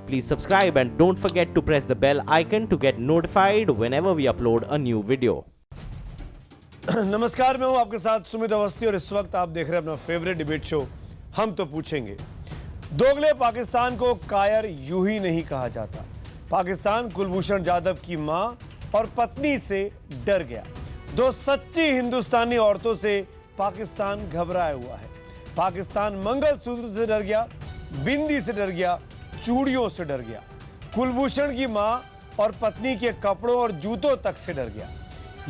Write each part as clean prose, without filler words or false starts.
Please subscribe and don't forget to press the bell icon to get notified whenever we upload a new video. नमस्कार, मैं हूं आपके साथ सुमित अवस्थी और इस वक्त आप देख रहे हैं अपना फेवरेट डिबेट शो हम तो पूछेंगे। दोगले पाकिस्तान को कायर यूं ही नहीं कहा जाता। पाकिस्तान कुलभूषण जाधव की मां और पत्नी से डर गया। दो सच्ची हिंदुस्तानी औरतों से पाकिस्तान घबराया हुआ है। पाकिस्तान मंगलसूत्र से डर गया, बिंदी से डर गया, चूड़ियों से डर गया। कुलभूषण की मां और पत्नी के कपड़ों और जूतों तक से डर गया।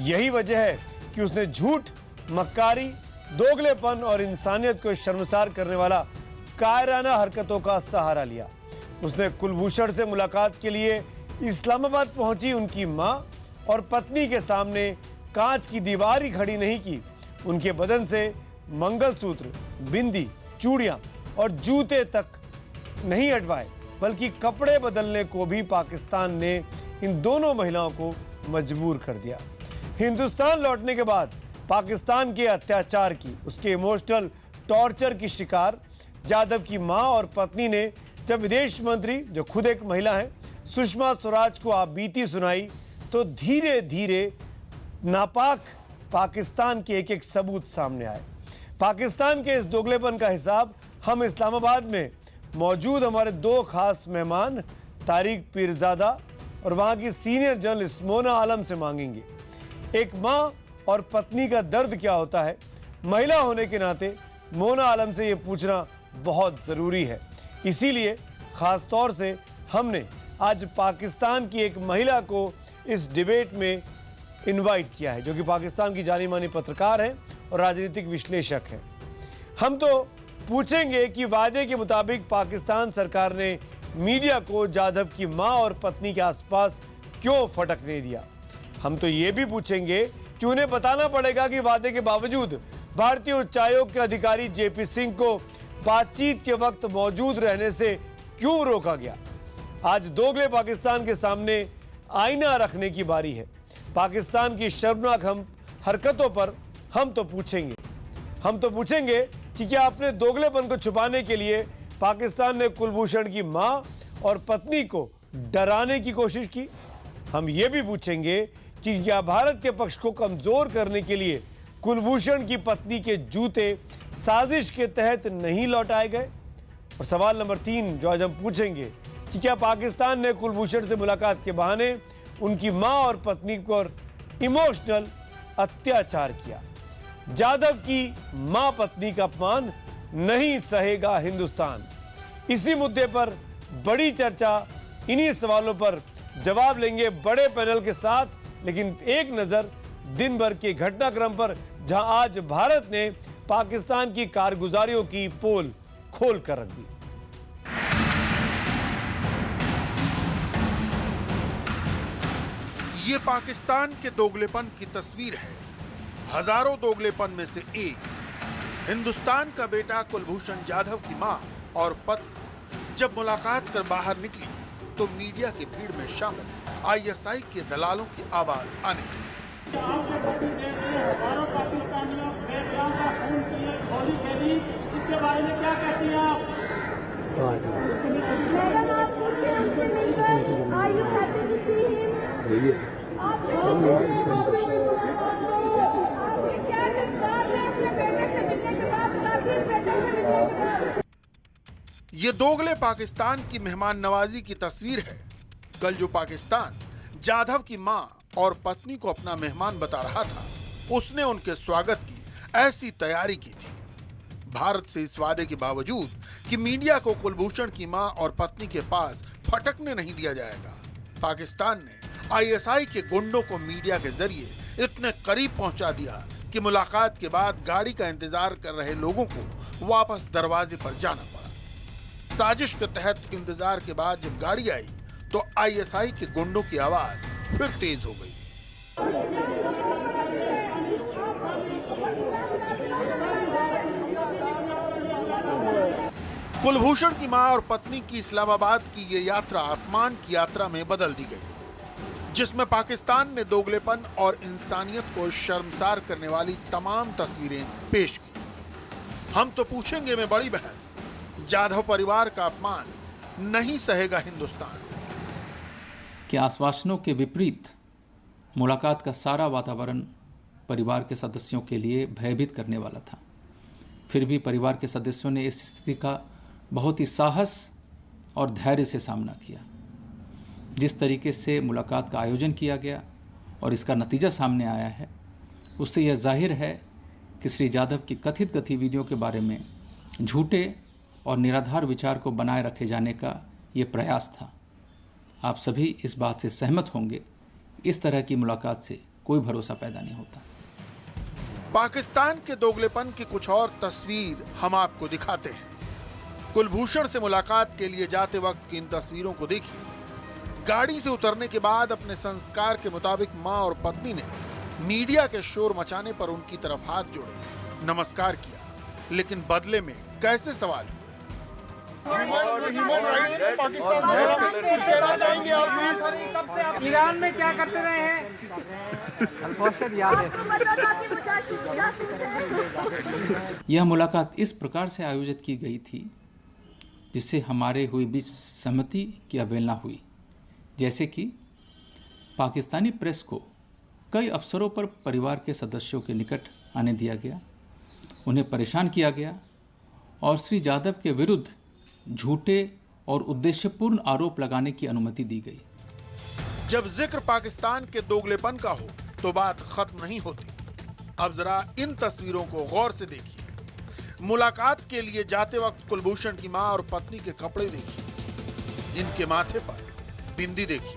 यही वजह है कि उसने झूठ, मक्कारी, दोगलेपन और इंसानियत को शर्मसार करने वाला कायराना हरकतों का सहारा लिया। उसने कुलभूषण से मुलाकात के लिए इस्लामाबाद पहुंची उनकी मां और पत्नी के सामने कांच की दीवार ही खड़ी नहीं की, उनके बदन से मंगलसूत्र, बिंदी, चूड़ियां और जूते तक नहीं हटवाए, बल्कि कपड़े बदलने को भी पाकिस्तान ने इन दोनों महिलाओं को मजबूर कर दिया। हिंदुस्तान लौटने के बाद पाकिस्तान के अत्याचार की, उसके इमोशनल टॉर्चर की शिकार जाधव की मां और पत्नी ने जब विदेश मंत्री, जो खुद एक महिला है, सुषमा स्वराज को आप बीती सुनाई, तो धीरे धीरे नापाक पाकिस्तान के एक एक सबूत सामने आए। पाकिस्तान के इस दोगलेपन का हिसाब हम इस्लामाबाद में मौजूद हमारे दो खास मेहमान तारिक पीरजादा और वहां की सीनियर जर्नलिस्ट मोना आलम से मांगेंगे। एक मां और पत्नी का दर्द क्या होता है, महिला होने के नाते मोना आलम से यह पूछना बहुत जरूरी है। इसीलिए खास तौर से हमने आज पाकिस्तान की एक महिला को इस डिबेट में इनवाइट किया है, जो कि पाकिस्तान की जानी मानी पत्रकार है और राजनीतिक विश्लेषक है। हम तो पूछेंगे कि वादे के मुताबिक पाकिस्तान सरकार ने मीडिया को जाधव की मां और पत्नी के आसपास क्यों फटकने दिया। हम तो ये भी पूछेंगे कि उन्हें बताना पड़ेगा कि वादे के बावजूद भारतीय उच्चायोग के अधिकारी जेपी सिंह को बातचीत के वक्त मौजूद रहने से क्यों रोका गया। आज दोगले पाकिस्तान के सामने आईना रखने की बारी है। पाकिस्तान की शर्मनाक हरकतों पर हम तो पूछेंगे कि क्या अपने दोगलेपन को छुपाने के लिए पाकिस्तान ने कुलभूषण की मां और पत्नी को डराने की कोशिश की। हम ये भी पूछेंगे कि क्या भारत के पक्ष को कमजोर करने के लिए कुलभूषण की पत्नी के जूते साजिश के तहत नहीं लौटाए गए। और सवाल नंबर 3 जो आज हम पूछेंगे कि क्या पाकिस्तान ने कुलभूषण से मुलाकात के बहाने उनकी मां और पत्नी पर इमोशनल अत्याचार किया। जाधव की मां पत्नी का अपमान नहीं सहेगा हिंदुस्तान। इसी मुद्दे पर बड़ी चर्चा, इन्हीं सवालों पर जवाब लेंगे बड़े पैनल के साथ। लेकिन एक नजर दिन भर के घटनाक्रम पर, जहां आज भारत ने पाकिस्तान की कारगुजारियों की पोल खोल कर रख दी। ये पाकिस्तान के दोगलेपन की तस्वीर है। हजारों दोगलेपन में से एक। हिंदुस्तान का बेटा कुलभूषण जाधव की मां और पत्नी जब मुलाकात कर बाहर निकली तो मीडिया की भीड़ में शामिल आईएसआई के दलालों की आवाज आने लगी। इसके बारे में क्या कहती हैं आप? ये दोगले पाकिस्तान की मेहमान नवाजी की तस्वीर है। कल जो पाकिस्तान जाधव की मां और पत्नी को अपना मेहमान बता रहा था, उसने उनके स्वागत की ऐसी तैयारी की थी। भारत से इस वादे के बावजूद कि मीडिया को कुलभूषण की मां और पत्नी के पास फटकने नहीं दिया जाएगा, पाकिस्तान ने आईएसआई के गुंडों को मीडिया के जरिए इतने करीब पहुंचा दिया कि मुलाकात के बाद गाड़ी का इंतजार कर रहे लोगों को वापस दरवाजे पर जाना पड़ा। साजिश के तहत इंतजार के बाद जब गाड़ी आई तो आईएसआई के गुंडों की आवाज फिर तेज हो गई। कुलभूषण की मां और पत्नी की इस्लामाबाद की ये यात्रा अपमान की यात्रा में बदल दी गई, जिसमें पाकिस्तान ने दोगलेपन और इंसानियत को शर्मसार करने वाली तमाम तस्वीरें पेश की। हम तो पूछेंगे में बड़ी बहस, जाधव परिवार का अपमान नहीं सहेगा हिंदुस्तान। कि आश्वासनों के विपरीत मुलाकात का सारा वातावरण परिवार के सदस्यों के लिए भयभीत करने वाला था। फिर भी परिवार के सदस्यों ने इस स्थिति का बहुत ही साहस और धैर्य से सामना किया। जिस तरीके से मुलाकात का आयोजन किया गया और इसका नतीजा सामने आया है, उससे यह जाहिर है कि श्री जाधव की कथित गतिविधियों के बारे में झूठे और निराधार विचार को बनाए रखे जाने का ये प्रयास था। आप सभी इस बात से सहमत होंगे, इस तरह की मुलाकात से कोई भरोसा पैदा नहीं होता। पाकिस्तान के दोगलेपन की कुछ और तस्वीर हम आपको दिखाते हैं। कुलभूषण से मुलाकात के लिए जाते वक्त की इन तस्वीरों को देखिए। गाड़ी से उतरने के बाद अपने संस्कार के मुताबिक मां और पत्नी ने मीडिया के शोर मचाने पर उनकी तरफ हाथ जोड़े, नमस्कार किया, लेकिन बदले में कैसे सवाल हुए। ईरान में क्या करते रहे हैं? यह मुलाकात इस प्रकार से आयोजित की गई थी जिससे हमारे हुई बीच सहमति की अवहेलना हुई। जैसे कि पाकिस्तानी प्रेस को कई अवसरों पर परिवार के सदस्यों के निकट आने दिया गया, उन्हें परेशान किया गया और श्री जाधव के विरुद्ध झूठे और उद्देश्यपूर्ण आरोप लगाने की अनुमति दी गई। जब जिक्र पाकिस्तान के दोगलेपन का हो तो बात खत्म नहीं होती। अब जरा इन तस्वीरों को गौर से देखिए। मुलाकात के लिए जाते वक्त कुलभूषण की मां और पत्नी के कपड़े देखिए, इनके माथे पर बिंदी देखिए,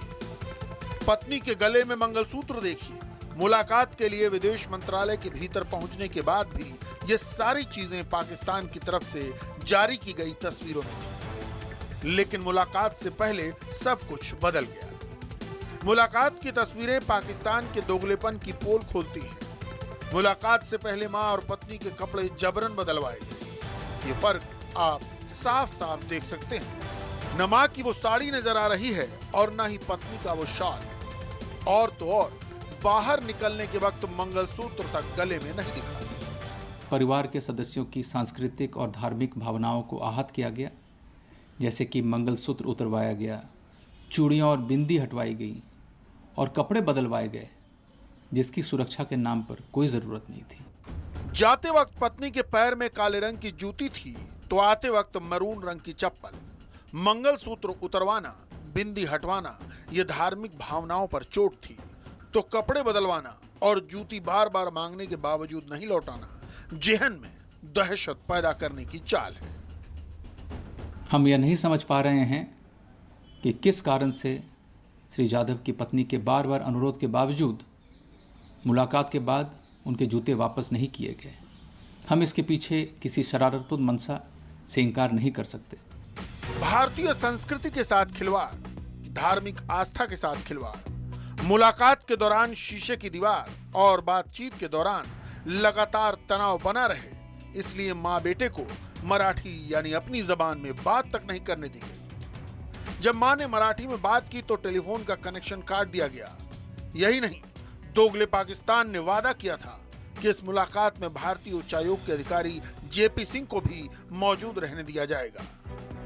पत्नी के गले में मंगलसूत्र देखिए। मुलाकात के लिए विदेश मंत्रालय के भीतर पहुंचने के बाद भी ये सारी चीजें पाकिस्तान की तरफ से जारी की गई तस्वीरों में थी। लेकिन मुलाकात से पहले सब कुछ बदल गया। मुलाकात की तस्वीरें पाकिस्तान के दोगलेपन की पोल खोलती हैं। मुलाकात से पहले मां और पत्नी के कपड़े जबरन बदलवाए गए। ये फर्क आप साफ साफ देख सकते हैं। न मां की वो साड़ी नजर आ रही है और न ही पत्नी का वो शाल। और तो और बाहर निकलने के वक्त मंगलसूत्र तक गले में नहीं दिखा। परिवार के सदस्यों की सांस्कृतिक और धार्मिक भावनाओं को आहत किया गया, जैसे कि मंगलसूत्र उतरवाया गया, चूड़ियां और बिंदी हटवाई गई और कपड़े बदलवाए गए, जिसकी सुरक्षा के नाम पर कोई जरूरत नहीं थी। जाते वक्त पत्नी के पैर में काले रंग की जूती थी तो आते वक्त मैरून रंग की चप्पल। मंगलसूत्र उतरवाना, बिंदी हटवाना ये धार्मिक भावनाओं पर चोट थी, तो कपड़े बदलवाना और जूती बार बार मांगने के बावजूद नहीं लौटाना जेहन में दहशत पैदा करने की चाल है। हम यह नहीं समझ पा रहे हैं कि किस कारण से श्री जाधव की पत्नी के बार बार अनुरोध के बावजूद मुलाकात के बाद उनके जूते वापस नहीं किए गए। हम इसके पीछे किसी शरारतपूर्ण मंशा से इनकार नहीं कर सकते। भारतीय संस्कृति के साथ खिलवाड़, धार्मिक आस्था के साथ खिलवाड़, मुलाकात के दौरान शीशे की दीवार और बातचीत के दौरान लगातार तनाव बना रहे, इसलिए मां बेटे को मराठी यानी अपनी जबान में बात तक नहीं करने दी गई। जब मां ने मराठी में बात की तो टेलीफोन का कनेक्शन काट दिया गया। यही नहीं, दोगले पाकिस्तान ने वादा किया था कि इस मुलाकात में भारतीय उच्चायोग के अधिकारी जेपी सिंह को भी मौजूद रहने दिया जाएगा,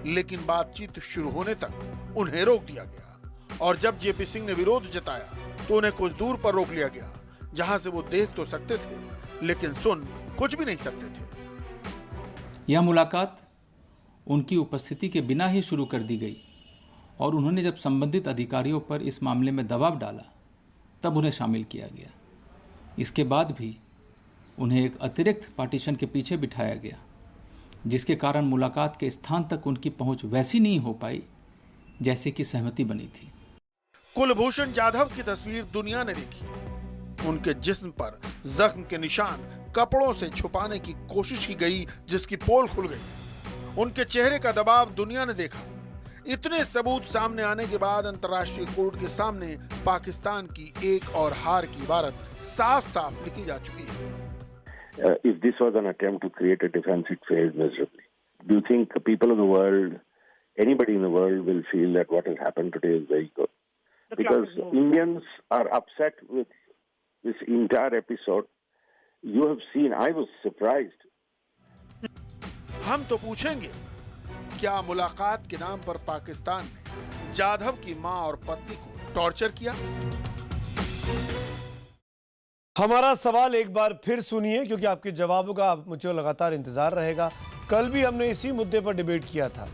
लेकिन बातचीत शुरू होने तक उन्हें रोक दिया गया और जब जेपी सिंह ने विरोध जताया तो उन्हें कुछ दूर पर रोक लिया गया, जहां से वो देख तो सकते थे लेकिन सुन कुछ भी नहीं सकते थे। यह मुलाकात उनकी उपस्थिति के बिना ही शुरू कर दी गई और उन्होंने जब संबंधित अधिकारियों पर इस मामले में दबाव डाला तब उन्हें शामिल किया गया। इसके बाद भी उन्हें एक अतिरिक्त पार्टीशन के पीछे बिठाया गया, जिसके कारण मुलाकात के स्थान तक उनकी पहुंच वैसी नहीं हो पाई जैसे कि सहमति बनी थी। कुलभूषण जाधव की तस्वीर दुनिया ने देखी। उनके जिस्म पर जख्म के निशान कपड़ों से छुपाने की कोशिश की गई, जिसकी पोल खुल गई। उनके चेहरे का दबाव दुनिया ने देखा। इतने सबूत सामने आने के बाद अंतर्राष्ट्रीय कोर्ट के सामने पाकिस्तान की एक और हार की इबारत साफ साफ लिखी जा चुकी है। If this was an attempt to create a defense, it failed miserably. Do you think people of the world, anybody in the world will feel that what has happened today is very good? Because Indians are upset with this entire episode. You have seen, I was surprised. हम तो पूछेंगे, क्या मुलाकात के नाम पर पाकिस्तान ने जाधव की मां और पत्नी को टॉर्चर किया? हमारा सवाल एक बार फिर सुनिए, क्योंकि आपके जवाबों का मुझे लगातार इंतजार रहेगा। कल भी हमने इसी मुद्दे पर डिबेट किया था।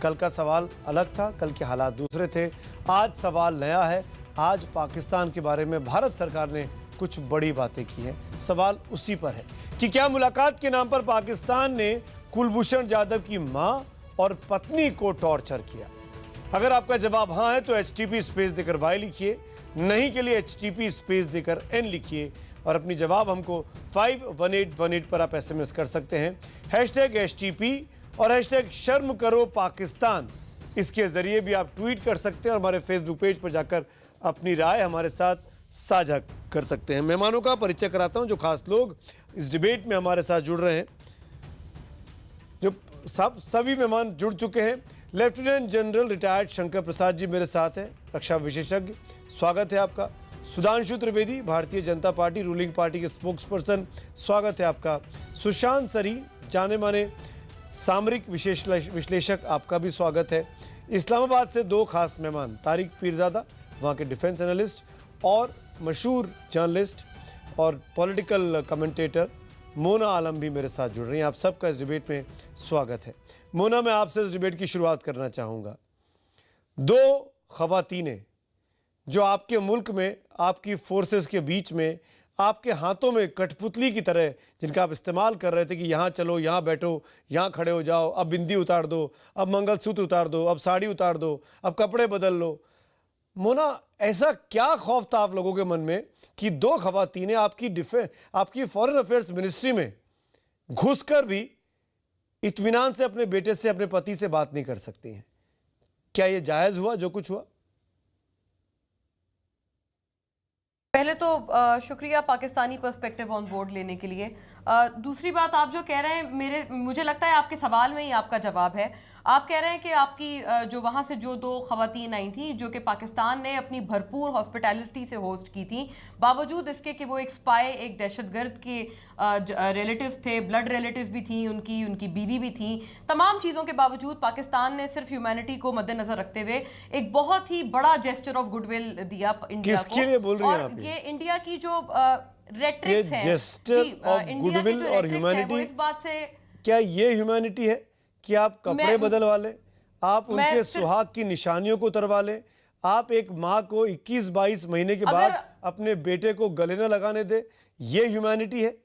कल का सवाल अलग था, कल के हालात दूसरे थे। आज सवाल नया है। आज पाकिस्तान के बारे में भारत सरकार ने कुछ बड़ी बातें की हैं। सवाल उसी पर है कि क्या मुलाकात के नाम पर पाकिस्तान ने कुलभूषण जाधव की मां और पत्नी को टॉर्चर किया? अगर आपका जवाब हाँ है तो HTP स्पेस देकर Y लिखिए, नहीं के लिए HTP स्पेस देकर N लिखिए और अपनी जवाब हमको 51818 पर आप SMS कर सकते हैं। #HTP और #शर्म करो पाकिस्तान, इसके जरिए भी आप ट्वीट कर सकते हैं और हमारे फेसबुक पेज पर जाकर अपनी राय हमारे साथ साझा कर सकते हैं। मेहमानों का परिचय कराता हूं, जो खास लोग इस डिबेट में हमारे साथ जुड़ रहे हैं। जो सभी मेहमान जुड़ चुके हैं। Lieutenant general retired Shankar Prasad ji मेरे साथ हैं, रक्षा विशेषज्ञ, स्वागत है आपका। Sudhanshu Trivedi, Bharatiya Janata party ruling party के स्पोक्स पर्सन, स्वागत है आपका। सुशांत सरी, जाने माने सामरिक विश्लेषक, आपका भी स्वागत है। इस्लामाबाद से दो खास मेहमान, तारिक पीरजादा, वहाँ के डिफेंस एनालिस्ट और मशहूर जर्नलिस्ट और पॉलिटिकल कमेंटेटर मोना आलम भी मेरे साथ जुड़ रही हैं। आप सबका इस डिबेट में स्वागत है। मोना, मैं आपसे इस डिबेट की शुरुआत करना चाहूँगा। दो ख़वातीनें जो आपके मुल्क में, आपकी फोर्सेस के बीच में, आपके हाथों में कठपुतली की तरह, जिनका आप इस्तेमाल कर रहे थे कि यहाँ चलो, यहाँ बैठो, यहाँ खड़े हो जाओ, अब बिंदी उतार दो, अब मंगलसूत्र उतार दो, अब साड़ी उतार दो, अब कपड़े बदल लो। मोना, ऐसा क्या खौफ था आप लोगों के मन में कि दो ख़वातीनें आपकी फॉरेन अफेयर्स मिनिस्ट्री में घुसकर भी इत्मीनान से अपने बेटे से, अपने पति से बात नहीं कर सकती हैं? क्या ये जायज़ हुआ जो कुछ हुआ? पहले तो शुक्रिया पाकिस्तानी पर्सपेक्टिव ऑन बोर्ड लेने के लिए। दूसरी बात, आप जो कह रहे हैं, मुझे लगता है आपके सवाल में ही आपका जवाब है। आप कह रहे हैं कि आपकी जो वहाँ से जो दो ख़वातीन आई थी, जो कि पाकिस्तान ने अपनी भरपूर हॉस्पिटैलिटी से होस्ट की थी, बावजूद इसके कि वो एक स्पाई, एक दहशतगर्द के रिलेटिव्स थे, ब्लड रिलेटिव्स भी थी, उनकी बीवी भी थी, तमाम चीज़ों के बावजूद पाकिस्तान ने सिर्फ ह्यूमैनिटी को मद्देनजर रखते हुए एक बहुत ही बड़ा जेस्चर ऑफ गुडविल दिया इंडिया को। किसके लिए बोल रही हैं आप? ये इंडिया की जो रेट्रिक्स है, जेस्चर ऑफ गुडविल और ह्यूमैनिटी, इस बात से क्या ये ह्यूमैनिटी है कि आप कपड़े बदलवा लें, आप उनके सुहाग की निशानियों को उतरवा लें, आप एक माँ को 21-22 महीने के बाद अपने बेटे को गले न लगाने दे? ये ह्यूमैनिटी है?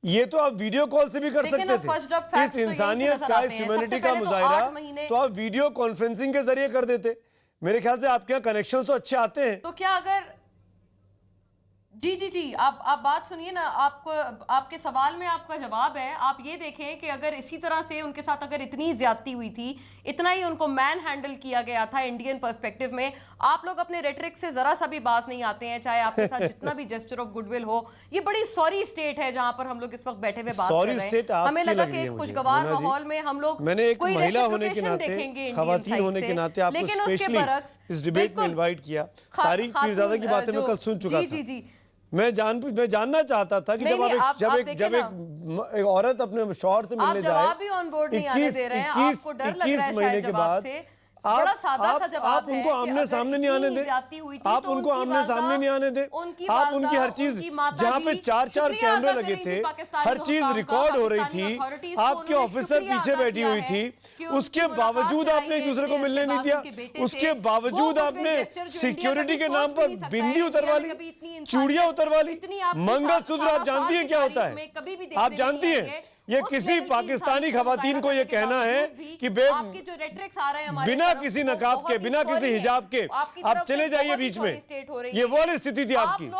ये तो आप वीडियो कॉल से भी कर सकते थे। इस इंसानियत का, इस ह्यूमैनिटी का मुजाहिरा तो आप वीडियो कॉन्फ्रेंसिंग के जरिए कर देते। मेरे ख्याल से आपके यहाँ कनेक्शंस तो अच्छे आते हैं। तो क्या अगर जी आप बात सुनिए ना, आपके सवाल में आपका जवाब है। आप ये देखें कि अगर इसी तरह से उनके साथ अगर इतनी ज्यादती हुई थी, इतना ही उनको मैन हैंडल किया गया था इंडियन पर्सपेक्टिव में, आप लोग अपने रेटरिक से जरा सा भी बात नहीं आते हैं, चाहे आपके साथ जितना भी जेस्चर ऑफ गुडविल हो। ये बड़ी सॉरी स्टेट है जहां पर हम लोग इस वक्त बैठे हुए बात कर रहे हैं। हमें लगा कि एक खुशगवार माहौल में हम लोग, मैंने एक महिला होने के नाते, खवातीन होने के नाते आपको स्पेशली इस डिबेट में इन्वाइट किया। तारिक पीरजादा की बातें मैं कल सुन चुका था। जी मैं जानना चाहता था कि जब एक औरत अपने शौहर से मिलने जाए 21 महीने के बाद, आप उनको आमने सामने नहीं आने दे, आप उनको आमने सामने नहीं आने दे, आप उनकी हर चीज, जहाँ पे 4 कैमरे लगे थे, हर चीज रिकॉर्ड हो रही थी, आपके ऑफिसर पीछे बैठी हुई थी, उसके बावजूद आपने एक दूसरे को मिलने नहीं दिया, उसके बावजूद आपने सिक्योरिटी के नाम पर बिंदी उतरवा ली, चूड़ियां उतरवा ली, मंगलसूत्र। आप जानती हैं क्या होता है? आप जानती हैं? ये किसी पाकिस्तानी खवातीन को ये कहना है कि बिना किसी नकाब के, बिना किसी हिजाब के आप चले जाइए बीच में, ये वो वाली स्थिति थी आपकी।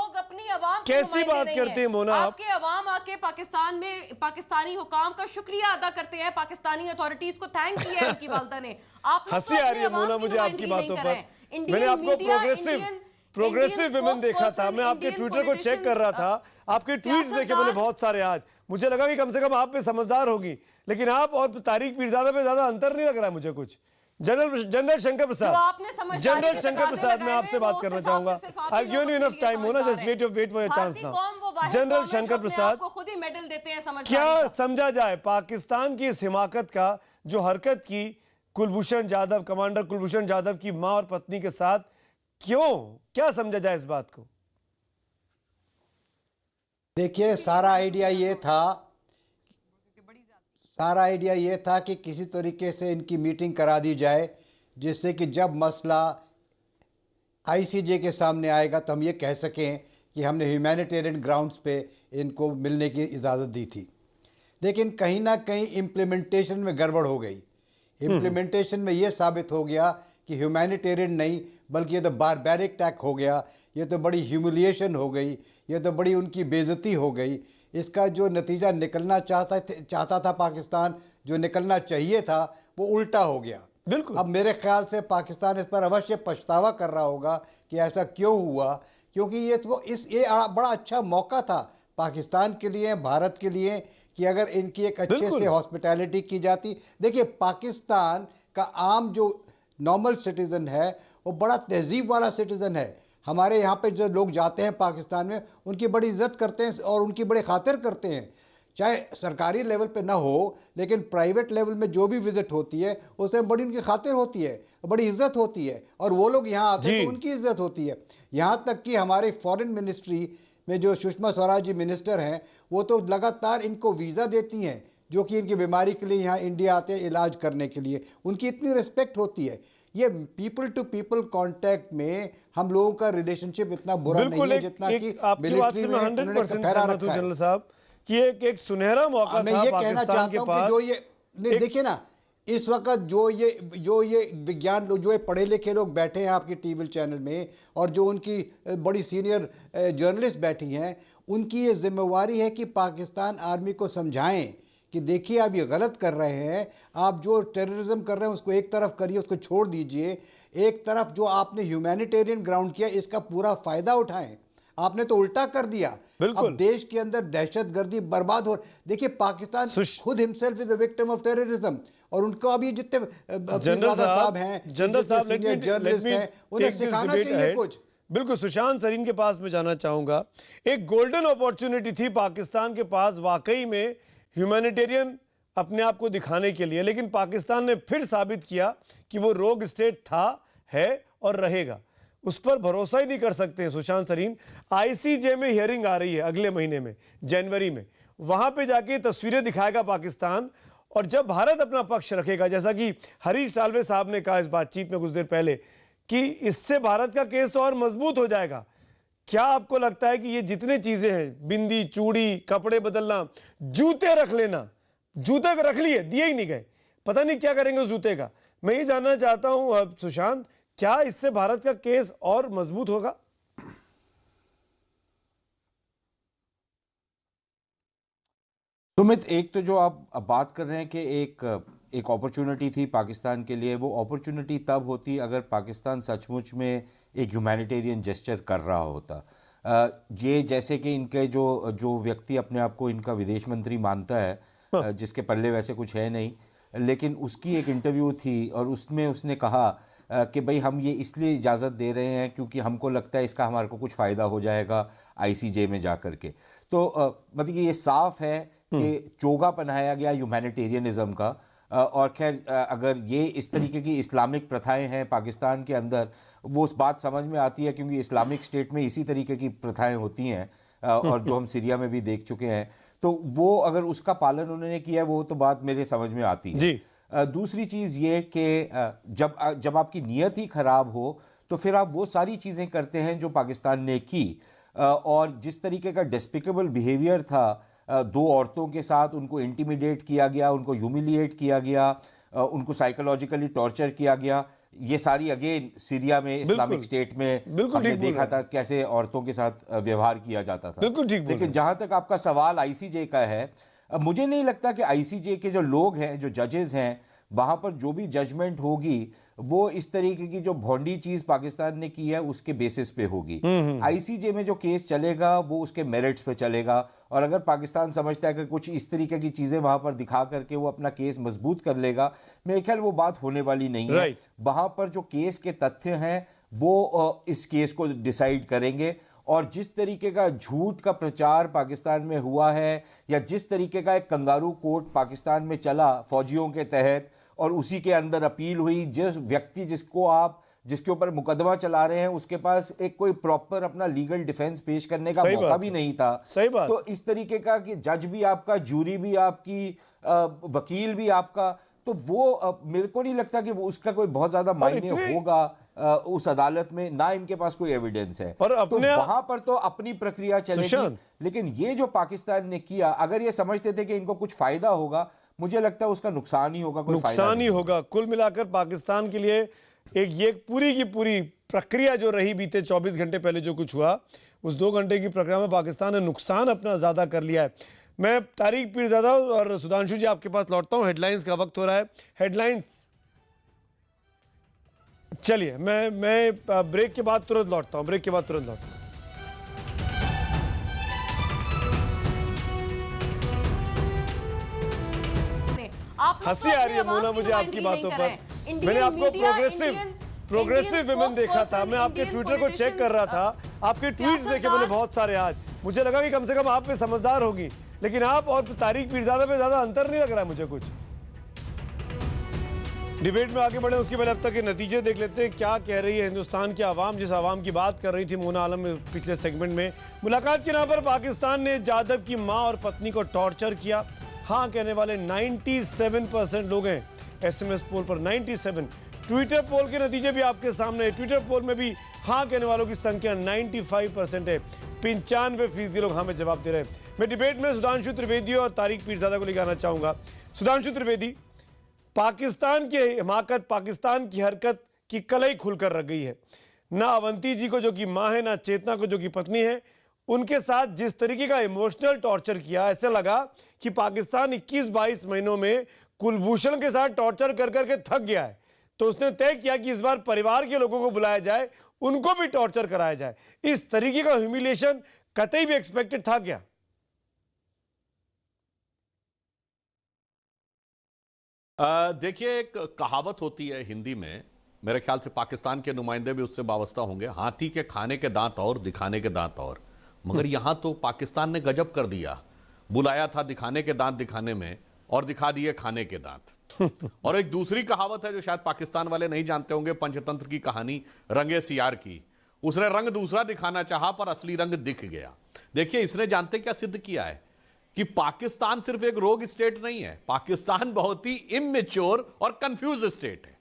कैसी बात करते हैं मोना आप? आपके अवाम आके पाकिस्तान में पाकिस्तानी हुकाम का शुक्रिया अदा करते हैं, पाकिस्तानी अथॉरिटीज को थैंक किया है उनकी वालदा ने। हंसी आ रही है मोना मुझे आपकी बातों पर। मैंने आपको प्रोग्रेसिव विमेन देखा था, मैं आपके ट्विटर को चेक कर रहा था, आपके ट्वीट्स देखे मैंने बहुत सारे आज, मुझे लगा कि कम से कम आप पे समझदार होगी, लेकिन आप और तारिक पीरजादा पे ज्यादा अंतर नहीं लग रहा है मुझे कुछ। जनरल शंकर प्रसाद, मैं आपसे बात करना चाहूंगा। I given you enough time Mona, just wait for your chance now. General Shankar Prasad, क्या समझा जाए पाकिस्तान की इस हिमाकत का जो हरकत की कुलभूषण जाधव, कमांडर कुलभूषण जाधव की मां और पत्नी के साथ, क्यों, क्या समझा जाए इस बात को? देखिए, सारा आइडिया ये था कि किसी तरीके से इनकी मीटिंग करा दी जाए, जिससे कि जब मसला आईसीजे के सामने आएगा तो हम ये कह सकें कि हमने ह्यूमैनिटेरियन ग्राउंड्स पे इनको मिलने की इजाज़त दी थी। लेकिन कहीं ना कहीं इम्प्लीमेंटेशन में गड़बड़ हो गई। इम्प्लीमेंटेशन में ये साबित हो गया कि ह्यूमैनिटेरियन नहीं, बल्कि ये तो बारबैरिक अटैक हो गया, ये तो बड़ी ह्यूमिलिएशन हो गई, ये तो बड़ी उनकी बेइज्जती हो गई। इसका जो नतीजा निकलना चाहता था पाकिस्तान, जो निकलना चाहिए था, वो उल्टा हो गया। बिल्कुल। अब मेरे ख्याल से पाकिस्तान इस पर अवश्य पछतावा कर रहा होगा कि ऐसा क्यों हुआ, क्योंकि ये बड़ा अच्छा मौका था पाकिस्तान के लिए, भारत के लिए, कि अगर इनकी एक अच्छे से हॉस्पिटैलिटी की जाती। देखिए, पाकिस्तान का आम जो नॉर्मल सिटीजन है वो बड़ा तहजीब वाला सिटीजन है। हमारे यहाँ पे जो लोग जाते हैं पाकिस्तान में, उनकी बड़ी इज्जत करते हैं और उनकी बड़ी खातिर करते हैं। चाहे सरकारी लेवल पे ना हो, लेकिन प्राइवेट लेवल में जो भी विजिट होती है उसमें बड़ी उनकी खातिर होती है, बड़ी इज्जत होती है, और वो लोग यहाँ आते हैं तो उनकी इज्जत होती है। यहाँ तक कि हमारी फॉरेन मिनिस्ट्री में जो सुषमा स्वराज जी मिनिस्टर हैं, वो तो लगातार इनको वीज़ा देती हैं, जो कि इनकी बीमारी के लिए यहाँ इंडिया आते हैं इलाज करने के लिए। उनकी इतनी रिस्पेक्ट होती है। ये पीपल टू पीपल कांटेक्ट में हम लोगों का रिलेशनशिप इतना बुरा नहीं है जितना कि आपकी बात से मैं 100% सहमत हूं जनरल साहब कि एक सुनहरा मौका था पाकिस्तान के पास। जो ये देखिए ना, इस वक्त जो ये विज्ञान लोग, जो ये पढ़े लिखे लोग बैठे हैं आपकी टीवी चैनल में, और जो उनकी बड़ी सीनियर जर्नलिस्ट बैठी हैं, उनकी ये जिम्मेवारी है कि पाकिस्तान आर्मी को समझाएं कि देखिए आप ये गलत कर रहे हैं, आप जो टेररिज्म कर रहे हैं उसको एक तरफ करिए, उसको छोड़ दीजिए। एक तरफ जो आपने ह्यूमैनिटेरियन ग्राउंड किया, इसका पूरा फायदा उठाएं। आपने तो उल्टा कर दिया। अब देश के अंदर दहशतगर्दी बर्बाद हो। देखिए, पाकिस्तान खुद himself is a victim of terrorism, और उनको अभी जितने जनरल साहब हैं, जर्नलिस्ट हैं, उन्हें सिखाना चाहिए कुछ। बिल्कुल, सुशांत सरीन के पास मैं जाना चाहूंगा। एक गोल्डन अपॉर्चुनिटी थी पाकिस्तान के पास वाकई में ह्यूमैनिटेरियन अपने आप को दिखाने के लिए, लेकिन पाकिस्तान ने फिर साबित किया कि वो रोग स्टेट था, है और रहेगा। उस पर भरोसा ही नहीं कर सकते हैं सुशांत सरीन। आईसीजे में हियरिंग आ रही है अगले महीने में, जनवरी में। वहां पे जाके तस्वीरें दिखाएगा पाकिस्तान, और जब भारत अपना पक्ष रखेगा, जैसा कि हरीश साल्वे साहब ने कहा इस बातचीत में कुछ देर पहले, कि इससे भारत का केस तो और मजबूत हो जाएगा। क्या आपको लगता है कि ये जितने चीजें हैं, बिंदी, चूड़ी, कपड़े बदलना, जूते रख लेना, जूते रख लिए, दिए ही नहीं गए, पता नहीं क्या करेंगे उस जूते का। मैं ये जानना चाहता हूं सुशांत, क्या इससे भारत का केस और मजबूत होगा? सुमित, एक तो जो आप अब बात कर रहे हैं कि एक अपॉर्चुनिटी थी पाकिस्तान के लिए, वो अपॉर्चुनिटी तब होती अगर पाकिस्तान सचमुच में एक ह्यूमैनिटेरियन जेस्चर कर रहा होता। ये जैसे कि इनके जो व्यक्ति अपने आप को इनका विदेश मंत्री मानता है, जिसके पल्ले वैसे कुछ है नहीं, लेकिन उसकी एक इंटरव्यू थी और उसमें उसने कहा कि भाई हम ये इसलिए इजाज़त दे रहे हैं क्योंकि हमको लगता है इसका हमारे को कुछ फ़ायदा हो जाएगा आईसीजे में जा कर के। तो मतलब ये साफ है कि चोगा पहनाया गया ह्यूमैनिटेरियनिज्म का। और खैर, अगर ये इस तरीके की इस्लामिक प्रथाएं हैं पाकिस्तान के अंदर, वो उस बात समझ में आती है क्योंकि इस्लामिक स्टेट में इसी तरीके की प्रथाएं होती हैं, और जो हम सीरिया में भी देख चुके हैं। तो वो अगर उसका पालन उन्होंने किया, वो तो बात मेरे समझ में आती है जी। दूसरी चीज़ ये कि जब आपकी नीयत ही ख़राब हो तो फिर आप वो सारी चीज़ें करते हैं जो पाकिस्तान ने की, और जिस तरीके का डिस्पिकेबल बिहेवियर था, दो औरतों के साथ उनको इंटिमिडेट किया गया, उनको ह्यूमिलिएट किया गया, उनको साइकोलॉजिकली टॉर्चर किया गया। ये सारी अगेन सीरिया में इस्लामिक स्टेट में हमने देखा था कैसे औरतों के साथ व्यवहार किया जाता था। लेकिन जहां तक आपका सवाल आईसीजे का है, मुझे नहीं लगता कि आईसीजे के जो लोग हैं, जो जजेस हैं, वहां पर जो भी जजमेंट होगी वो इस तरीके की जो भोंडी चीज पाकिस्तान ने की है उसके बेसिस पे होगी। आईसीजे में जो केस चलेगा वो उसके मेरिट्स पे चलेगा, और अगर पाकिस्तान समझता है कि कुछ इस तरीके की चीजें वहां पर दिखा करके वो अपना केस मजबूत कर लेगा, मेरे ख्याल वो बात होने वाली नहीं है। वहां पर जो केस के तथ्य हैं वो इस केस को डिसाइड करेंगे, और जिस तरीके का झूठ का प्रचार पाकिस्तान में हुआ है, या जिस तरीके का एक कंगारू कोर्ट पाकिस्तान में चला फौजियों के तहत, और उसी के अंदर अपील हुई। जिस व्यक्ति जिसके ऊपर मुकदमा चला रहे हैं उसके पास एक कोई प्रॉपर अपना लीगल डिफेंस पेश करने का मौका भी नहीं था। सही बात। तो इस तरीके का कि जज भी आपका, जूरी भी आपकी, वकील भी आपका, तो वो मेरे को नहीं लगता कि वो उसका कोई बहुत ज्यादा मायने होगा उस अदालत में, ना इनके पास कोई एविडेंस है। और तो वहां पर तो अपनी प्रक्रिया चलेगी, लेकिन ये जो पाकिस्तान ने किया, अगर ये समझते थे कि इनको कुछ फायदा होगा, मुझे लगता है उसका नुकसान ही होगा, कोई नुकसान ही होगा। कुल मिलाकर पाकिस्तान के लिए ये पूरी की पूरी प्रक्रिया जो रही बीते 24 घंटे पहले जो कुछ हुआ, उस 2 घंटे की प्रक्रिया में पाकिस्तान ने नुकसान अपना ज्यादा कर लिया है। मैं तारिक पीरजादा और सुधांशु जी आपके पास लौटता हूं, हेडलाइंस का वक्त हो रहा है। हेडलाइंस, चलिए मैं ब्रेक के बाद तुरंत लौटता हूं, हंसी आ रही है मोना मुझे आपकी बातों पर। मैंने आपको प्रोग्रेसिव विमेन देखा था, मैं आपके ट्विटर को चेक कर रहा था, आपके ट्वीट्स देखे मैंने बहुत सारे आज, मुझे लगा कि कम से कम आप में समझदार होगी, लेकिन आप और तारिक पीरजादा में ज्यादा अंतर नहीं लग रहा है मुझे कुछ। डिबेट में आगे बढ़े उसके पहले अब तक के नतीजे देख लेते हैं, क्या कह रही है हिंदुस्तान की आवाम, जिस आवाम की बात कर रही थी मोना आलम पिछले सेगमेंट में। मुलाकात के नाम पर पाकिस्तान ने जाधव की मां और पत्नी को टॉर्चर किया, हाँ कहने वाले 97% लोग हैं। SMS पोल पर 97। ट्विटर पोल के नतीजे भी आपके सामने है, ट्विटर पोल में भी हाँ कहने वालों की संख्या 95% है, 95% लोग हाँ में जवाब दे रहे हैं। मैं डिबेट में सुधांशु त्रिवेदी और तारिक पीरजादा को लेकर आना चाहूंगा। सुधांशु त्रिवेदी, पाकिस्तान की हिमाकत, पाकिस्तान की हरकत की कलई खुलकर रख गई है। ना अवंती जी को जो कि मां है, ना चेतना को जो कि पत्नी है, उनके साथ जिस तरीके का इमोशनल टॉर्चर किया, ऐसे लगा कि पाकिस्तान 21-22 महीनों में कुलभूषण के साथ टॉर्चर कर करके थक गया है, तो उसने तय किया कि इस बार परिवार के लोगों को बुलाया जाए, उनको भी टॉर्चर कराया जाए। इस तरीके का ह्यूमिलिएशन कतई भी एक्सपेक्टेड था क्या? देखिए, एक कहावत होती है हिंदी में, मेरे ख्याल से पाकिस्तान के नुमाइंदे भी उससे वाबस्ता होंगे, हाथी के खाने के दांत और दिखाने के दांत और। मगर यहां तो पाकिस्तान ने गजब कर दिया, बुलाया था दिखाने के दांत दिखाने में और दिखा दिए खाने के दांत। और एक दूसरी कहावत है जो शायद पाकिस्तान वाले नहीं जानते होंगे, पंचतंत्र की कहानी रंगे सियार की। उसने रंग दूसरा दिखाना चाहा पर असली रंग दिख गया। देखिए, इसने जानते क्या सिद्ध किया है कि पाकिस्तान सिर्फ एक रोग स्टेट नहीं है, पाकिस्तान बहुत ही इमेच्योर और कंफ्यूज स्टेट है।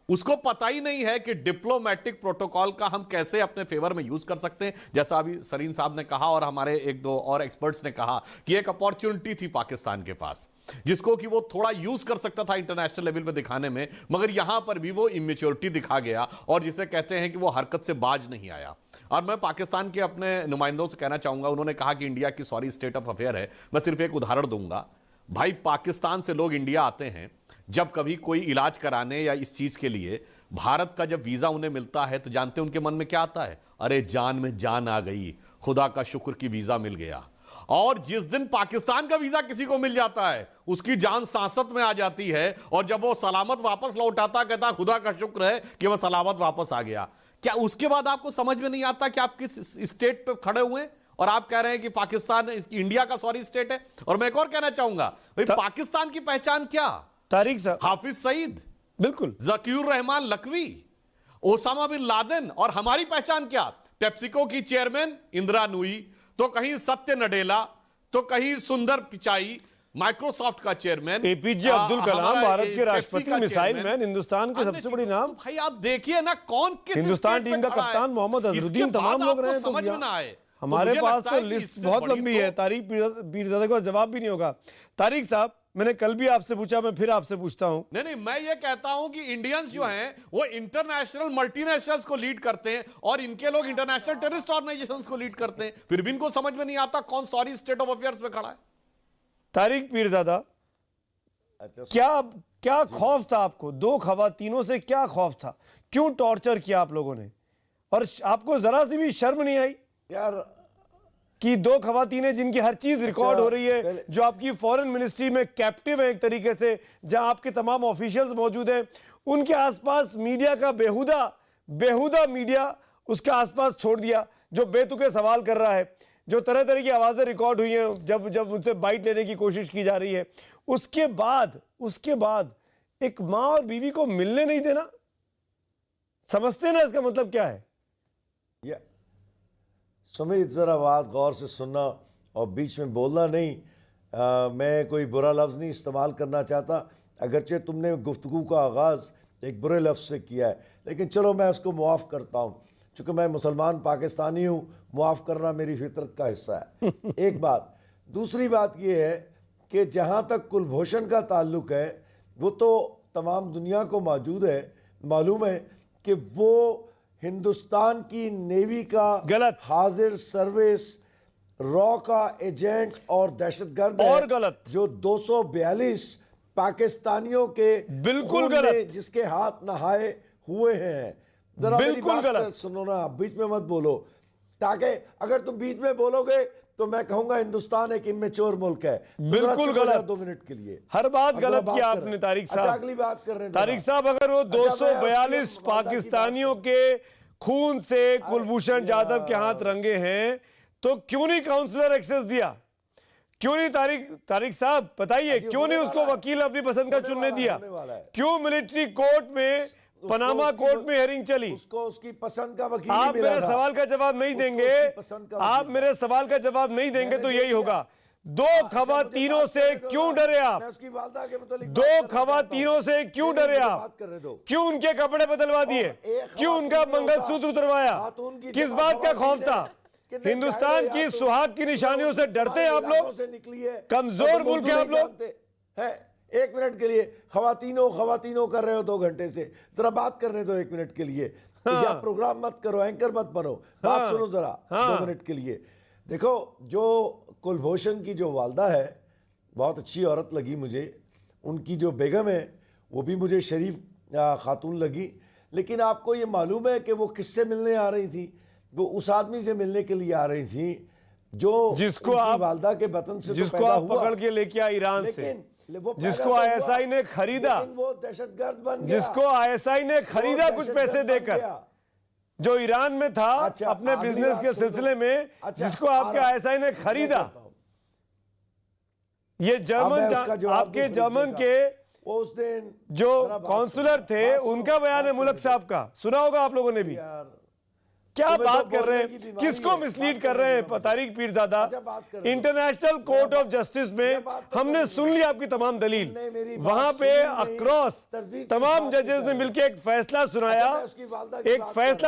उसको पता ही नहीं है कि डिप्लोमेटिक प्रोटोकॉल का हम कैसे अपने फेवर में यूज कर सकते हैं। जैसा अभी सरीन साहब ने कहा और हमारे 1-2 और एक्सपर्ट्स ने कहा कि एक अपॉर्चुनिटी थी पाकिस्तान के पास, जिसको कि वो थोड़ा यूज कर सकता था इंटरनेशनल लेवल पे दिखाने में, मगर यहां पर भी वो इमेच्योरिटी दिखा गया और जिसे कहते हैं कि वो हरकत से बाज नहीं आया। और मैं पाकिस्तान के अपने नुमाइंदों से कहना चाहूंगा, उन्होंने कहा कि इंडिया की सॉरी स्टेट ऑफ अफेयर है। मैं सिर्फ एक उदाहरण दूंगा। भाई, पाकिस्तान से लोग इंडिया आते हैं जब कभी कोई इलाज कराने या इस चीज के लिए, भारत का जब वीजा उन्हें मिलता है तो जानते हैं उनके मन में क्या आता है? अरे जान में जान आ गई, खुदा का शुक्र कि वीजा मिल गया। और जिस दिन पाकिस्तान का वीजा किसी को मिल जाता है, उसकी जान सांसत में आ जाती है, और जब वो सलामत वापस लौट आता, कहता खुदा का शुक्र है कि वह सलामत वापस आ गया। क्या उसके बाद आपको समझ में नहीं आता कि आप किस स्टेट पे खड़े हुए और आप कह रहे हैं कि पाकिस्तान इंडिया का सॉरी स्टेट है? और मैं एक और कहना चाहूंगा, भाई पाकिस्तान की पहचान क्या? तारिक साहब, हाफिज सईद, बिल्कुल, Zakiur Rehman Lakhvi, Osama bin Laden. और हमारी पहचान क्या? पेप्सिको की चेयरमैन इंदिरा नूई, तो कहीं सत्य नडेला, तो कहीं सुंदर पिचाई, माइक्रोसॉफ्ट का चेयरमैन एपीजे अब्दुल कलाम, भारत के राष्ट्रपति, मिसाइल मैन, हिंदुस्तान के सबसे बड़ी नाम। भाई आप देखिए ना, कौन किस हिंदुस्तान टीम का कप्तान मोहम्मद अजहरुद्दीन, तमाम लोग रहे हैं। समझ में ना आए, हमारे पास तो लिस्ट बहुत लंबी है। तारिक पीरजादा का जवाब भी नहीं होगा। तारिक साहब, मैंने कल भी आपसे पूछा, मैं फिर आपसे पूछता हूं। नहीं, मैं ये कहता हूं कि इंडियंस जो हैं वो इंटरनेशनल मल्टीनेशनल्स को लीड करते हैं और इनके लोग इंटरनेशनल टेररिस्ट ऑर्गेनाइजेशंस को लीड करते हैं, फिर भी इनको समझ में नहीं आता कौन सॉरी स्टेट ऑफ अफेयर्स में खड़ा है। तारिक पीरजादा, क्या खौफ था आपको? 2 खवातीनों से क्या खौफ था? क्यों टॉर्चर किया आप लोगों ने? और आपको जरा सी भी शर्म नहीं आई यार कि 2 खवातीनें जिनकी हर चीज रिकॉर्ड हो रही है, जो आपकी फॉरेन मिनिस्ट्री में कैप्टिव है एक तरीके से, जहां आपके तमाम ऑफिशियल्स मौजूद हैं, उनके आसपास मीडिया का बेहुदा मीडिया उसके आसपास छोड़ दिया, जो बेतुके सवाल कर रहा है, जो तरह तरह की आवाजें रिकॉर्ड हुई हैं जब उनसे बाइट लेने की कोशिश की जा रही है। उसके बाद एक माँ और बीवी को मिलने नहीं देना, समझते ना इसका मतलब क्या है? सुमित, जरा बात गौर से सुनना और बीच में बोलना नहीं। मैं कोई बुरा लफ्ज़ नहीं इस्तेमाल करना चाहता, अगरचे तुमने गुफ्तगू का आगाज़ एक बुरे लफ्ज़ से किया है, लेकिन चलो मैं उसको मुआफ़ करता हूँ, चूँकि मैं मुसलमान पाकिस्तानी हूँ, मुआफ़ करना मेरी फितरत का हिस्सा है। एक बात। दूसरी बात ये है कि जहाँ तक कुलभूषण का ताल्लुक़ है, वो तो तमाम दुनिया को मालूम है कि वो हिंदुस्तान की नेवी का गलत हाजिर सर्विस रॉ का एजेंट और दहशतगर्द और है, गलत जो 242 पाकिस्तानियों के बिल्कुल खून में गलत जिसके हाथ नहाए हुए हैं। जरा बिल्कुल गलत सुनो ना, बीच में मत बोलो, ताकि अगर तुम बीच में बोलोगे तो मैं कहूंगा हिंदुस्तान एक इमेच्योर मुल्क है। बिल्कुल गलत। 2 मिनट के लिए हर बात गलत किया आपने तारिक साहब। अगली बात कर रहे हैं तारिक साहब, अगर वो 242 पाकिस्तानियों के खून से कुलभूषण जाधव के हाथ रंगे हैं तो क्यों नहीं काउंसलर एक्सेस दिया? क्यों नहीं तारिक साहब बताइए, क्यों नहीं उसको वकील अपनी पसंद का चुनने दिया? क्यों मिलिट्री कोर्ट में, पनामा कोर्ट में हेयरिंग चली? उसको उसकी पसंद का वकील आप मेरे सवाल का जवाब नहीं देंगे, आप मेरे सवाल का जवाब नहीं देंगे तो यही होगा। 2 खवातीनों से क्यों डरे आप? 2 खवातीनों से क्यों डरे आप? क्यों उनके कपड़े बदलवा दिए? क्यों उनका मंगलसूत्र उतरवाया? किस बात का खौफ था? हिंदुस्तान की सुहाग की निशानियों से डरते हैं आप लोग? कमजोर मुल्क है आप लोग। 1 मिनट के लिए खवातीनों कर रहे हो 2 घंटे से, जरा बात करने दो 1 मिनट के लिए। या प्रोग्राम मत करो, एंकर मत बनो, बात सुनो जरा 2 मिनट के लिए। देखो, जो कुलभूषण की जो वालदा है बहुत अच्छी औरत लगी मुझे, उनकी जो बेगम है वो भी मुझे शरीफ खातून लगी, लेकिन आपको ये मालूम है कि वो किससे मिलने आ रही थी? वो उस आदमी से मिलने के लिए आ रही थी जो जिसको आप वालदा के बतन से जिसको आप पकड़ के लेके आए ईरान से, जिसको आईएसआई ने खरीदा, वो दहशतगर्द बन गया, जिसको आईएसआई ने खरीदा कुछ पैसे देकर, जो ईरान में था अपने बिजनेस के सिलसिले में, जिसको आपके आईएसआई ने खरीदा। ये जर्मन, आपके जर्मन के उस दिन जो काउंसलर थे उनका बयान है मुल्क साहब का, सुना होगा आप लोगों ने भी। क्या बात कर रहे हैं? किसको मिसलीड कर रहे हैं Tariq Pirzada? International Court of Justice में हमने सुन ली आपकी तमाम दलील, वहां पे अक्रॉस तमाम जजेस ने मिलकर एक फैसला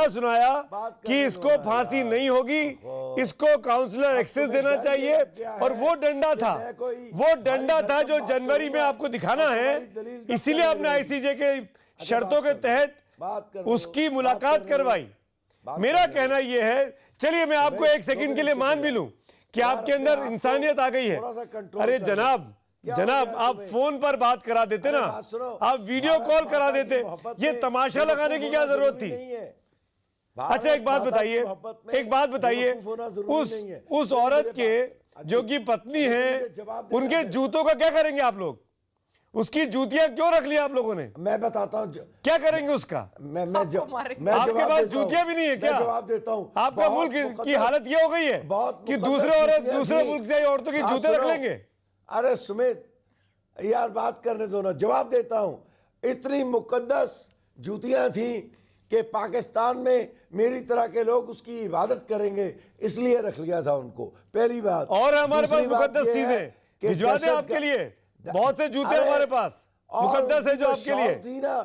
सुनाया कि इसको फांसी नहीं होगी, इसको काउंसलर एक्सेस देना चाहिए। और वो डंडा था जो जनवरी में आपको दिखाना है, इसीलिए आपने आईसीजे के शर्तों के तहत उसकी मुलाकात करवाई। मेरा कहना यह है, चलिए मैं आपको 1 सेकंड के लिए मान भी लूं कि आपके अंदर इंसानियत आ गई है। अरे जनाब आप फोन पर बात करा देते ना, आप वीडियो कॉल करा देते, ये तमाशा लगाने की क्या जरूरत थी? अच्छा एक बात बताइए, उस औरत के जो कि पत्नी है, उनके जूतों का क्या करेंगे आप लोग? उसकी जूतियां क्यों रख ली आप लोगों ने? मैं बताता हूँ क्या करेंगे उसका। आपके पास जूतियां भी नहीं है क्या? जवाब देता हूँ। आपका मुल्क की हालत ये हो गई है कि दूसरे मुल्क से आई औरतों की जूते रख लेंगे। अरे सुमित यार, बात करने दो ना, जवाब देता हूँ। इतनी मुकद्दस जूतियां थी कि पाकिस्तान में मेरी तरह के लोग उसकी इबादत करेंगे, इसलिए रख लिया था उनको, पहली बात। और हमारे पास मुकद्दस चीजें भिजवा दें आपके लिए, बहुत से जूते हमारे पास मुकद्दस है जो आपके लिए।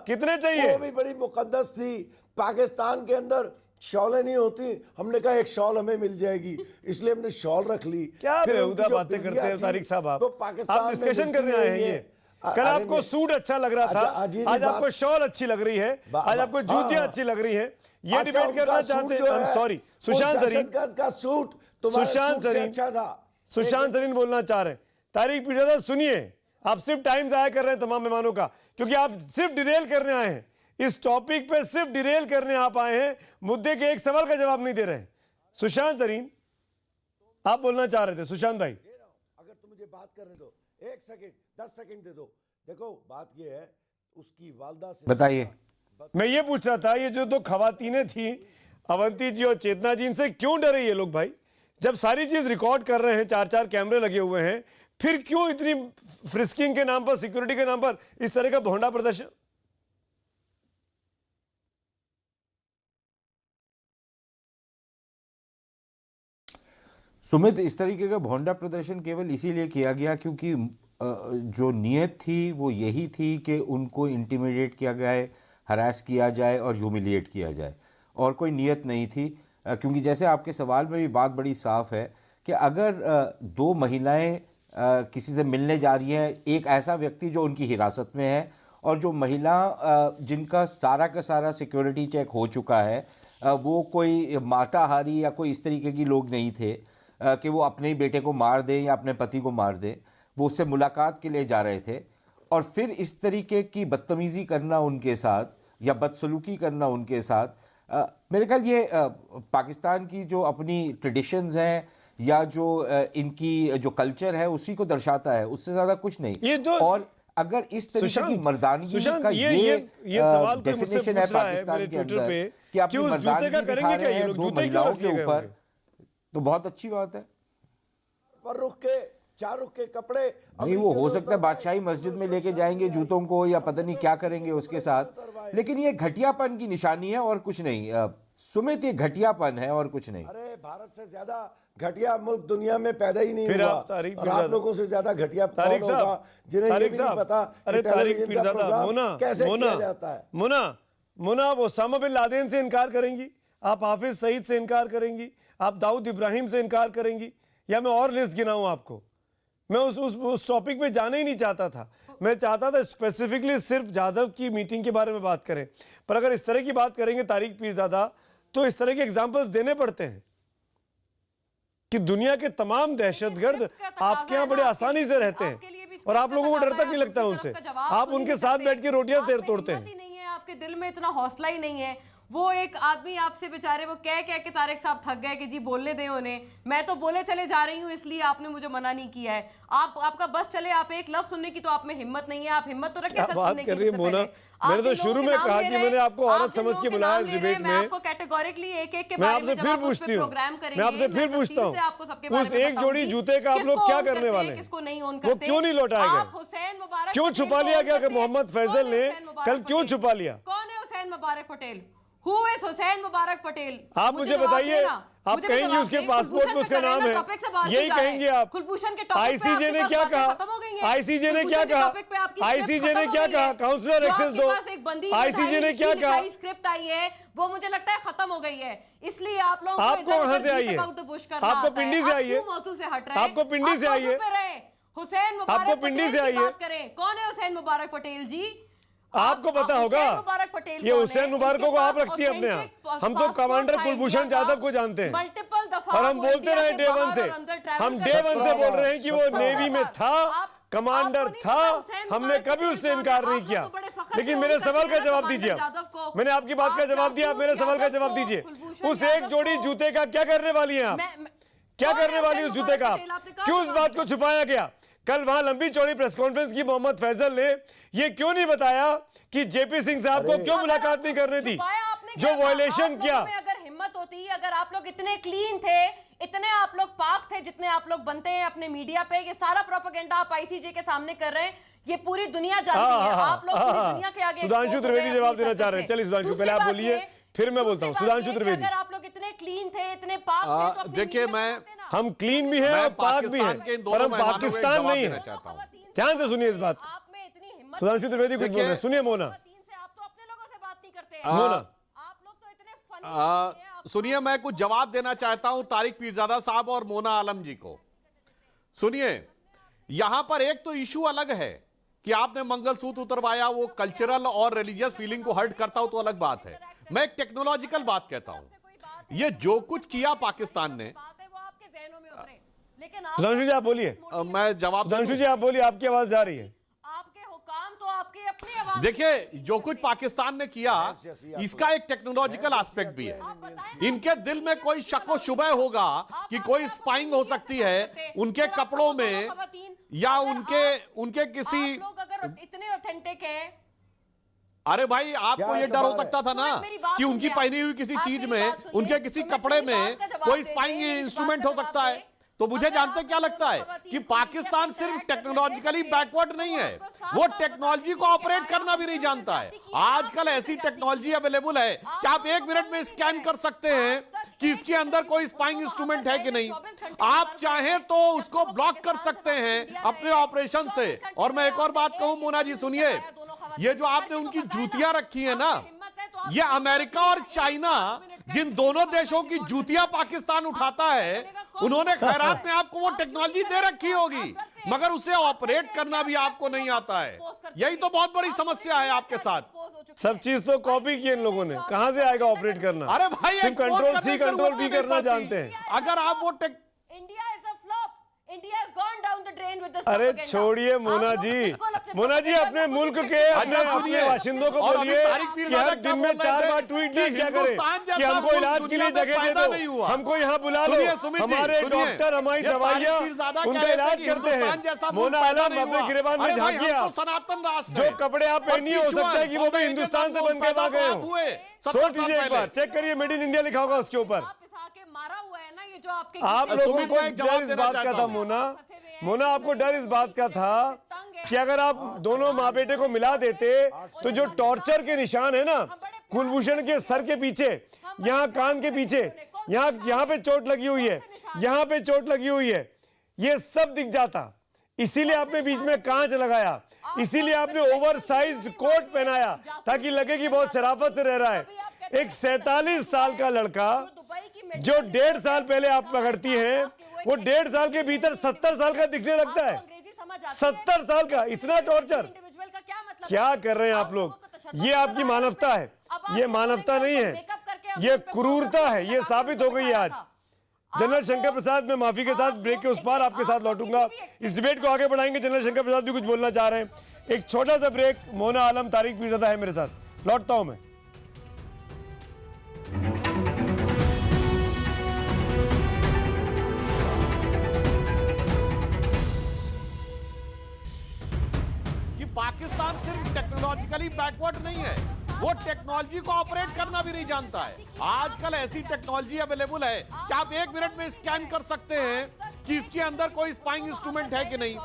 कितने चाहिए? वो भी बड़ी मुकद्दस थी। पाकिस्तान के अंदर शॉलें नहीं होती, हमने कहा एक शॉल हमें मिल जाएगी, इसलिए हमने शॉल रख ली। क्या बेहुदा बातें करते हैं तारिक साहब आप डिस्कशन करने आए हैं। ये कल आपको सूट अच्छा लग रहा था, आज आपको शॉल अच्छी लग रही है, आज आपको जूतियां अच्छी लग रही है, ये डिबेट करना चाहते हैं। सॉरी, सुशांत जरीन का सूट, सुशांत जरीन बोलना चाह रहे हैं। तारिक पीरजादा सुनिए, आप सिर्फ टाइम जाया कर रहे हैं तमाम मेहमानों का, क्योंकि आप सिर्फ डिरेल करने आए हैं इस टॉपिक पे, सिर्फ डिरेल करने आप आए हैं, मुद्दे के एक सवाल का जवाब नहीं दे रहे हैं। सुशांत जरीन आप बोलना चाह रहे थे। सुशांत भाई अगर तुम मुझे बात करने दो, 1 सेकंड 10 सेकंड दे दो। देखो बात ये है, उसकी वालदा से बताइए। मैं ये पूछ रहा था, ये जो 2 खवातीनें थी, अवंती जी और चेतना जी, इनसे क्यों डरे ये लोग भाई? जब सारी चीज रिकॉर्ड कर रहे हैं, 4 कैमरे लगे हुए हैं, फिर क्यों इतनी फ्रिस्किंग के नाम पर, सिक्योरिटी के नाम पर इस तरह का भोंडा प्रदर्शन? सुमित, इस तरीके का भोंडा प्रदर्शन केवल इसीलिए किया गया क्योंकि जो नीयत थी वो यही थी कि उनको इंटिमिडेट किया जाए, हरास किया जाए और ह्यूमिलिएट किया जाए, और कोई नीयत नहीं थी। क्योंकि जैसे आपके सवाल में भी बात बड़ी साफ है कि अगर दो महिलाएं किसी से मिलने जा रही हैं, एक ऐसा व्यक्ति जो उनकी हिरासत में है और जो महिला जिनका सारा का सारा सिक्योरिटी चेक हो चुका है, वो कोई मांसाहारी या कोई इस तरीके की लोग नहीं थे कि वो अपने ही बेटे को मार दें या अपने पति को मार दें, वो उससे मुलाकात के लिए जा रहे थे, और फिर इस तरीके की बदतमीज़ी करना उनके साथ या बदसलूकी करना उनके साथ, मेरे ख्याल ये पाकिस्तान की जो अपनी ट्रेडिशंस हैं या जो इनकी जो कल्चर है उसी को दर्शाता है, उससे ज़्यादा कुछ नहीं। और अगर इस तरीके की मर्दानगी का ये सवाल कोई मुझसे डेफिनेशन है पूछ रहा है पाकिस्तान मेरे के ट्विटर अंदर पे कि अपनी कि उस जूते का मर्दानगी करेंगे दिखा क्या रहे ये हैं लोग, दो जूते क्यों महिलाओं रख लिए के गए ऊपर, होंगे? तो बहुत अच्छी बात है। पर रुख के शाहरुख के कपड़े नहीं, वो हो सकता है बादशाही मस्जिद में लेके जाएंगे जूतों को या पता नहीं क्या करेंगे उसके साथ, लेकिन ये घटियापन की निशानी है और कुछ नहीं। सुमित, ये घटियापन है और कुछ नहीं। अरे भारत से ज्यादा घटिया मुल्क दुनिया में पैदा ही नहीं फिर हुआ, आप तारिक और आप लोगों से ज्यादा घटिया तारिक कौन होगा साहब, जिन्हें ये तारिक भी नहीं साहब, पता अरे कि तारिक टेलीविजन का पीरज़ादा, प्रोग्राम मोना कैसे मोना किया जाता है। मोना आप ओसामा बिन लादेन से इनकार करेंगी, आप हाफिज सईद से इनकार करेंगी, आप दाऊद इब्राहिम से इनकार करेंगी, या मैं और लिस्ट गिनाऊं आपको? मैं उस टॉपिक पे जाना ही नहीं चाहता था। मैं चाहता था स्पेसिफिकली सिर्फ जाधव की मीटिंग के बारे में बात करें, पर अगर इस तरह की बात करेंगे तारिक पीरज़ादा, तो इस तरह के एग्जाम्पल्स देने पड़ते हैं कि दुनिया के तमाम दहशतगर्द आपके यहाँ बड़े आसानी से रहते हैं और आप लोगों को डर तक नहीं लगता उनसे। आप उनके साथ बैठ के रोटियां तोड़ते हैं। नहीं है, आपके दिल में इतना हौसला ही नहीं है। वो एक आदमी आपसे बेचारे वो कह के तारिक साहब थक गए कि जी बोलने दें उन्हें, मैं तो बोले चले जा रही हूँ इसलिए आपने मुझे मना नहीं किया है। आपका बस चले, आप एक लफ्ज सुनने की तो आप में हिम्मत नहीं है, आप हिम्मत तो रखिए। बात कर रही है मोना, मैंने तो शुरू में कहा कि मैंने आपको औरत समझ के बुलाया इस डिबेट में। आपको कैटेगोरिकली एक के मैं आपसे फिर पूछती हूँ, मैं आपसे फिर पूछता हूँ, उस एक जोड़ी जूते का आप लोग क्या करने वाले हैं? वो क्यों नहीं लौटाए गए? क्यों छुपा लिया गया कि मोहम्मद फैजल ने कल क्यों छुपा लिया? कौन है हुसैन मुबारक पटेल? Who is हुसैन मुबारक पटेल? आप मुझे बताइए, आप कहेंगे उसके पासपोर्ट में उसका नाम है, यही कहेंगे आप। आईसीजे ने क्या कहा? आईसीजे ने क्या कहा? आईसीजे ने क्या कहा? काउंसलर एक्सेस दो। आईसीजे ने क्या कहा? स्क्रिप्ट आई है वो मुझे लगता है खत्म हो गई है, इसलिए आप लोग आपको कहां से आई है? आपको पिंडी से आई है? आपको पिंडी से आई है? हुसैन आपको पिंडी से आई है? कौन है हुसैन मुबारक पटेल जी? आपको पता होगा ये हुसैन मुबारकों को आप रखती है अपने यहाँ। हम तो कमांडर कुलभूषण जाधव को जानते हैं और हम बोलते रहे डे वन से, हम डे वन से बोल रहे हैं कि वो नेवी में था, कमांडर था, हमने कभी उससे इनकार नहीं किया। लेकिन मेरे सवाल का जवाब दीजिए आप। मैंने आपकी बात का जवाब दिया, आप मेरे सवाल का जवाब दीजिए। उस एक जोड़ी जूते का क्या करने वाली हैं आप? क्या करने वाली उस जूते का आप? क्यों उस बात को छुपाया गया? कल वहां लंबी चौड़ी प्रेस कॉन्फ्रेंस की मोहम्मद फैजल ने ये क्यों नहीं बताया कि जेपी सिंह साहब को क्यों मुलाकात नहीं करनी थी? जो वायलेशन किया, अगर हिम्मत होती, अगर आप लोग इतने क्लीन थे, इतने आप लोग पाक थे जितने आप लोग बनते हैं अपने मीडिया पे, ये सारा प्रोपेगेंडा आप आईसीजे के सामने कर रहे हैं, ये पूरी दुनिया जानती है। आप लोग पूरी दुनिया के आगे सुधांशु त्रिवेदी जवाब देना चाह रहे हैं। चलिए सुधांशु, पहले आप बोलिए फिर मैं बोलता हूँ। सुधांशु त्रिवेदी, अगर आप लोग इतने क्लीन थे, इतने पाक थे, देखिए हम क्लीन भी हैं और पाक भी हैं, पर हम पाकिस्तान नहीं है। ध्यान से सुनिए इस बात को। सुधांशु त्रिवेदी कुछ बोल रहे हैं, सुनिए मोना। आप तो अपने लोगों से बात नहीं करते हैं। मोना, आप लोग तो इतने फनी। सुनिए, मैं कुछ जवाब देना चाहता हूं तारिक पीरज़ादा साहब और मोना आलम जी को। सुनिए, यहां पर एक तो इशू अलग है कि आपने मंगलसूत्र उतरवाया, वो कल्चरल और रिलीजियस फीलिंग को हर्ट करता हो तो अलग बात है। मैं एक टेक्नोलॉजिकल बात कहता हूं, ये जो कुछ किया पाकिस्तान ने। सुधांशु जी आप बोलिए। मैं जवाब, सुधांशु जी आप बोलिए, आपकी आवाज जा रही है। आपके हुकाम तो आपकी अपनी आवाज। देखिए, जो कुछ पाकिस्तान ने किया इसका एक टेक्नोलॉजिकल एस्पेक्ट भी है। इनके दिल में कोई शक व शुबह होगा कि कोई स्पाइंग हो सकती है उनके कपड़ों में या उनके किसी। अगर इतने ऑथेंटिक हैं, अरे भाई, आपको ये डर हो सकता था ना कि उनकी पहनी हुई किसी चीज में, उनके किसी कपड़े में कोई स्पाइंग इंस्ट्रूमेंट हो सकता है। तो मुझे जानते क्या लगता है कि पाकिस्तान सिर्फ टेक्नोलॉजिकली बैकवर्ड नहीं है, वो टेक्नोलॉजी को ऑपरेट करना भी नहीं जानता है। आजकल ऐसी टेक्नोलॉजी अवेलेबल है कि आप 1 मिनट में स्कैन कर सकते हैं कि इसके अंदर कोई स्पाइंग इंस्ट्रूमेंट है कि नहीं। आप चाहें तो उसको ब्लॉक कर सकते हैं अपने ऑपरेशन से। और मैं एक और बात कहूं, मोना जी सुनिए, ये जो आपने उनकी जूतियां रखी है ना, ये अमेरिका और चाइना, जिन दोनों देशों की जूतियां पाकिस्तान उठाता है, उन्होंने खैरात में आपको वो टेक्नोलॉजी दे रखी होगी, मगर उसे ऑपरेट करना भी आपको नहीं आता है। यही तो बहुत बड़ी समस्या है आपके साथ। सब चीज तो कॉपी की इन लोगों ने, कहां से आएगा ऑपरेट करना? अरे भाई, सिर्फ कंट्रोल सी कंट्रोल वी करना जानते हैं। अगर आप वो अरे छोड़िए मोना जी अपने मुल्क के अपने बाशिंदों को बोलिए कि हर दिन में 4 बार ट्वीट क्या करें कि हमको इलाज के लिए जगह दे दो, हमको यहाँ बुला लो, हमारे डॉक्टर हमारी दवाइयाँ उनका इलाज करते हैं। मोना आलम अपने गिरबान में झांकिए, सनातन राष्ट्र जो कपड़े आप पहनिए हो सकता है कि वो भी हिंदुस्तान से बन के आ गए हो। सोच लीजिए एक बार, चेक करिए, मेड इन इंडिया लिखा होगा उसके ऊपर। आप लोगों को डर इस बात का था मोना आपको डर इस बात का था कि अगर आप दोनों माँ बेटे को मिला देते तो जो टॉर्चर के निशान है ना, कुलभूषण के सर के पीछे, यहाँ कान के पीछे, यहाँ पे चोट लगी हुई है, यहाँ पे चोट लगी हुई है, ये सब दिख जाता। इसीलिए आपने बीच में कांच लगाया, इसीलिए आपने ओवरसाइज्ड कोट पहनाया ताकि लगे कि बहुत शराफत से रह रहा है। एक 47 साल का लड़का जो 1.5 साल पहले आप पकड़ती हैं, वो 1.5 साल के भीतर 70 साल का दिखने लगता है। 70 साल का, इतना टॉर्चर क्या कर रहे हैं आप लोग? ये आपकी मानवता है? ये मानवता नहीं है, ये क्रूरता है। ये साबित हो गई है आज। जनरल शंकर प्रसाद, मैं माफी के साथ ब्रेक के उस पार आपके साथ लौटूंगा, इस डिबेट को आगे बढ़ाएंगे। जनरल शंकर प्रसाद भी कुछ बोलना चाह रहे हैं। एक छोटा सा ब्रेक, मोना आलम, तारिक पीरज़ादा है मेरे साथ, लौटता हूं मैं। पाकिस्तान सिर्फ टेक्नोलॉजिकली बैकवर्ड नहीं है, वो टेक्नोलॉजी को ऑपरेट करना भी नहीं जानता है। आजकल ऐसी टेक्नोलॉजी अवेलेबल है कि आप 1 मिनट में स्कैन कर सकते हैं कि इसके अंदर कोई स्पाइंग इंस्ट्रूमेंट है कि नहीं।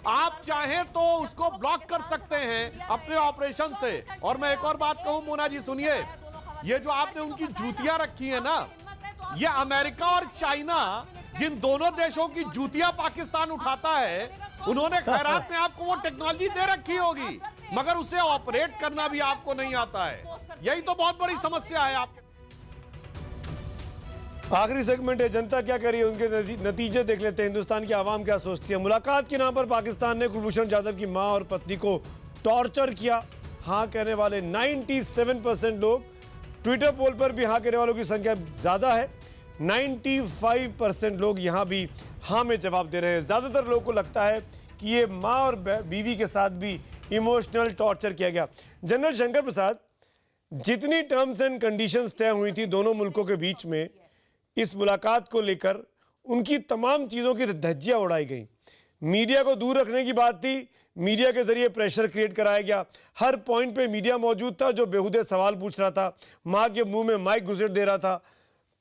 आप चाहें तो उसको ब्लॉक कर सकते हैं अपने ऑपरेशन से। और मैं एक और बात कहूं, मोना जी सुनिए, ये जो आपने उनकी जूतियां रखी है ना, ये अमेरिका और चाइना, जिन दोनों देशों की जूतियां पाकिस्तान उठाता है, उन्होंने खैरात में आपको वो टेक्नोलॉजी दे रखी होगी, मगर उसे ऑपरेट करना भी आपको नहीं आता है। यही तो बहुत बड़ी समस्या है आपके। आखिरी सेगमेंट है, जनता क्या कह रही है, उनके नतीजे देख लेते हैं। हिंदुस्तान की आवाम क्या सोचती है। मुलाकात के नाम पर पाकिस्तान ने कुलभूषण जाधव की मां और पत्नी को टॉर्चर किया। हाँ कहने वाले 97% लोग। ट्विटर पोल पर भी हाँ कहने वालों की संख्या ज्यादा है, 95% लोग यहां भी हाँ में जवाब दे रहे हैं। ज्यादातर लोगों को लगता है कि ये मां और बीवी के साथ भी इमोशनल टॉर्चर किया गया। जनरल शंकर प्रसाद, जितनी टर्म्स एंड कंडीशंस तय हुई थी दोनों मुल्कों के बीच में इस मुलाकात को लेकर, उनकी तमाम चीज़ों की धज्जियां उड़ाई गई। मीडिया को दूर रखने की बात थी, मीडिया के जरिए प्रेशर क्रिएट कराया गया। हर पॉइंट पे मीडिया मौजूद था जो बेहुदे सवाल पूछ रहा था, माँ के मुंह में माइक घुसेड़ दे रहा था।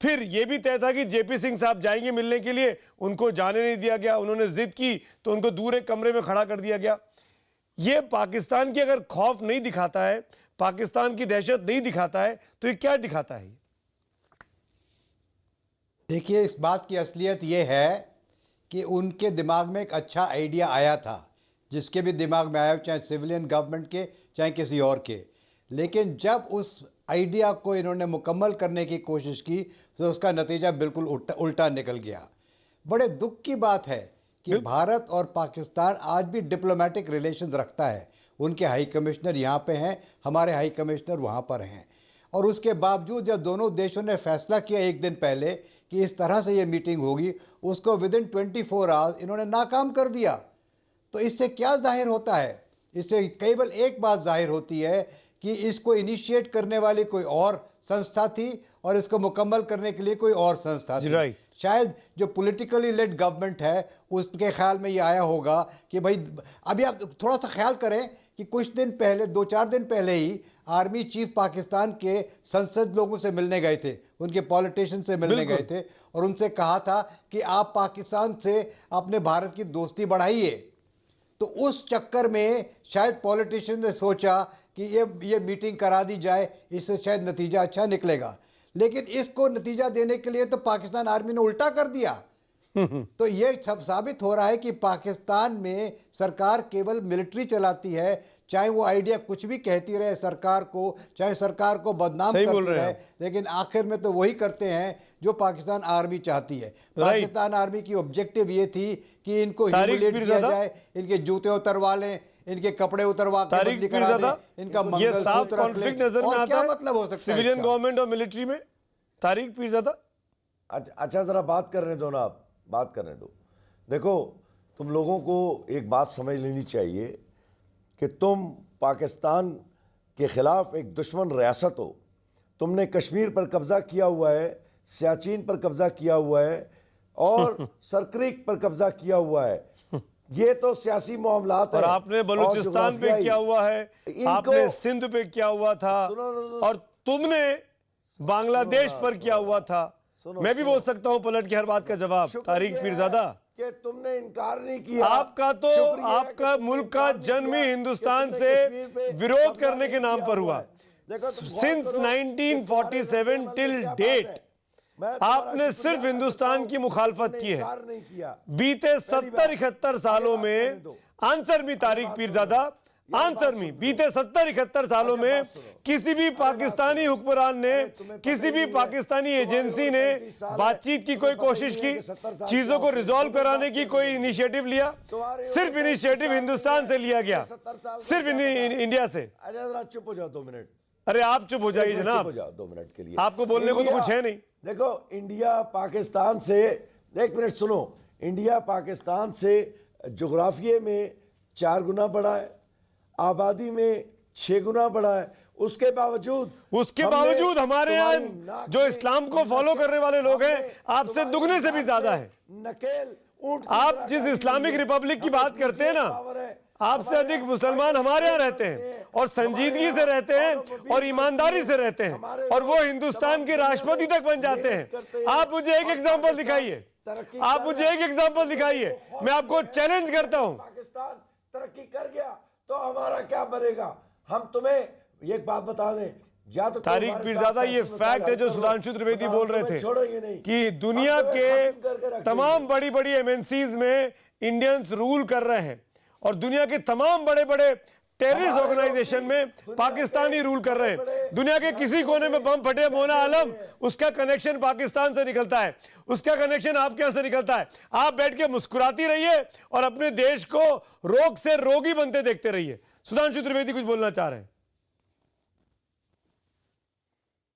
फिर यह भी तय था कि जेपी सिंह साहब जाएंगे मिलने के लिए, उनको जाने नहीं दिया गया। उन्होंने जिद की तो उनको दूर एक कमरे में खड़ा कर दिया गया। ये पाकिस्तान की अगर खौफ नहीं दिखाता है, पाकिस्तान की दहशत नहीं दिखाता है, तो ये क्या दिखाता है? देखिए, इस बात की असलियत ये है कि उनके दिमाग में एक अच्छा आइडिया आया था, जिसके भी दिमाग में आया, चाहे सिविलियन गवर्नमेंट के चाहे किसी और के। लेकिन जब उस आइडिया को इन्होंने मुकम्मल करने की कोशिश की तो उसका नतीजा बिल्कुल उल्टा निकल गया। बड़े दुख की बात है कि भारत और पाकिस्तान आज भी डिप्लोमेटिक रिलेशंस रखता है। उनके हाई कमिश्नर यहाँ पे हैं, हमारे हाई कमिश्नर वहाँ पर हैं, और उसके बावजूद जब दोनों देशों ने फैसला किया एक दिन पहले कि इस तरह से ये मीटिंग होगी, उसको विदिन 24 आवर्स इन्होंने नाकाम कर दिया। तो इससे क्या जाहिर होता है? इससे केवल एक बात जाहिर होती है कि इसको इनिशिएट करने वाली कोई और संस्था थी और इसको मुकम्मल करने के लिए कोई और संस्था थी। शायद जो पॉलिटिकली लेड गवर्नमेंट है उसके ख्याल में ये आया होगा कि भाई, अभी आप थोड़ा सा ख्याल करें कि कुछ दिन पहले, 2-4 दिन पहले ही आर्मी चीफ पाकिस्तान के संसद लोगों से मिलने गए थे, उनके पॉलिटिशियन से मिलने गए थे और उनसे कहा था कि आप पाकिस्तान से अपने भारत की दोस्ती बढ़ाइए। तो उस चक्कर में शायद पॉलिटिशियन ने सोचा कि ये मीटिंग करा दी जाए, इससे शायद नतीजा अच्छा निकलेगा। लेकिन इसको नतीजा देने के लिए तो पाकिस्तान आर्मी ने उल्टा कर दिया। तो ये सब साबित हो रहा है कि पाकिस्तान में सरकार केवल मिलिट्री चलाती है, चाहे वो आइडिया कुछ भी कहती रहे सरकार को, चाहे सरकार को बदनाम करती रहे, लेकिन आखिर में तो वही करते हैं जो पाकिस्तान आर्मी चाहती है। पाकिस्तान आर्मी की ऑब्जेक्टिव ये थी कि इनको ह्यूमिलेट किया जाए, इनके जूते उतरवा लें, इनके कपड़े उतरवा के बदली करा दें, इनका मंगलसूत्र रख लें। नजर में आता है मतलब हो सकता है सिविलियन गवर्नमेंट और मिलिट्री में? तारिक पीरज़ादा, अच्छा जरा बात करने दो ना, आप बात करने दो। देखो, तुम लोगों को एक बात समझ लेनी चाहिए कि तुम पाकिस्तान के खिलाफ एक दुश्मन रियासत हो। तुमने कश्मीर पर कब्जा किया हुआ है, सियाचिन पर कब्जा किया हुआ है और सरक्रीक पर कब्जा किया हुआ है। ये तो सियासी मामलात है। और आपने बलूचिस्तान पे किया हुआ है, आपने सिंध पे किया हुआ था, और तुमने बांग्लादेश पर किया हुआ था। मैं भी बोल सकता हूं पलट के हर बात का जवाब, तारिक पीरज़ादा, कि तुमने इनकार नहीं किया। आपका मुल्क का जन्म ही हिंदुस्तान से विरोध करने के नाम पर हुआ। सिंस 1947 टिल डेट आपने सिर्फ हिंदुस्तान की मुखालफत की है। बीते 70-71 सालों में, answer me Tariq Pirzada, answer me, बीते 70-71 सालों में किसी भी पाकिस्तानी हुक्मरान ने, किसी भी पाकिस्तानी एजेंसी ने बातचीत की कोई कोशिश की, चीजों को रिजॉल्व कराने की कोई इनिशिएटिव लिया? सिर्फ इनिशिएटिव हिंदुस्तान से लिया गया, सिर्फ इंडिया से। चुप हो जाओ 2 मिनट। अरे आप चुप हो जाइए जनाब, 2 मिनट के लिए। आपको बोलने को तो कुछ है नहीं। देखो, इंडिया पाकिस्तान से, 1 मिनट सुनो, इंडिया पाकिस्तान से जोग्राफिये में 4 गुना बड़ा है, आबादी में 6 गुना बड़ा है। उसके बावजूद हमारे यहाँ जो इस्लाम को फॉलो करने वाले लोग हैं आपसे दुगने से भी ज्यादा है। नकेल ऊंट, आप जिस इस्लामिक रिपब्लिक की बात करते हैं ना, आपसे अधिक मुसलमान हमारे यहाँ रहते हैं और संजीदगी से रहते हैं और ईमानदारी से रहते हैं, और वो हिंदुस्तान के राष्ट्रपति तक बन जाते हैं। आप मुझे एक एग्जांपल दिखाइए, आप मुझे एक एग्जांपल दिखाइए, मैं आपको चैलेंज करता हूं। पाकिस्तान तरक्की कर गया तो हमारा क्या बनेगा? हम तुम्हें एक बात बता दें, या तो तारिक पीरज़ादा, ये फैक्ट है जो सुधांशु त्रिवेदी बोल रहे थे कि दुनिया के तमाम बड़ी बड़ी एमएनसीज में इंडियंस रूल कर रहे हैं और दुनिया के तमाम बड़े बड़े टेररिस्ट ऑर्गेनाइजेशन में पाकिस्तानी रूल कर रहे हैं। दुनिया के किसी कोने में बम फटे, मोना आलम, उसका कनेक्शन पाकिस्तान से निकलता है, उसका कनेक्शन आपके यहां से निकलता है। आप बैठ के मुस्कुराती रहिए और अपने देश को रोग से रोगी बनते देखते रहिए। सुधांशु त्रिवेदी कुछ बोलना चाह रहे हैं?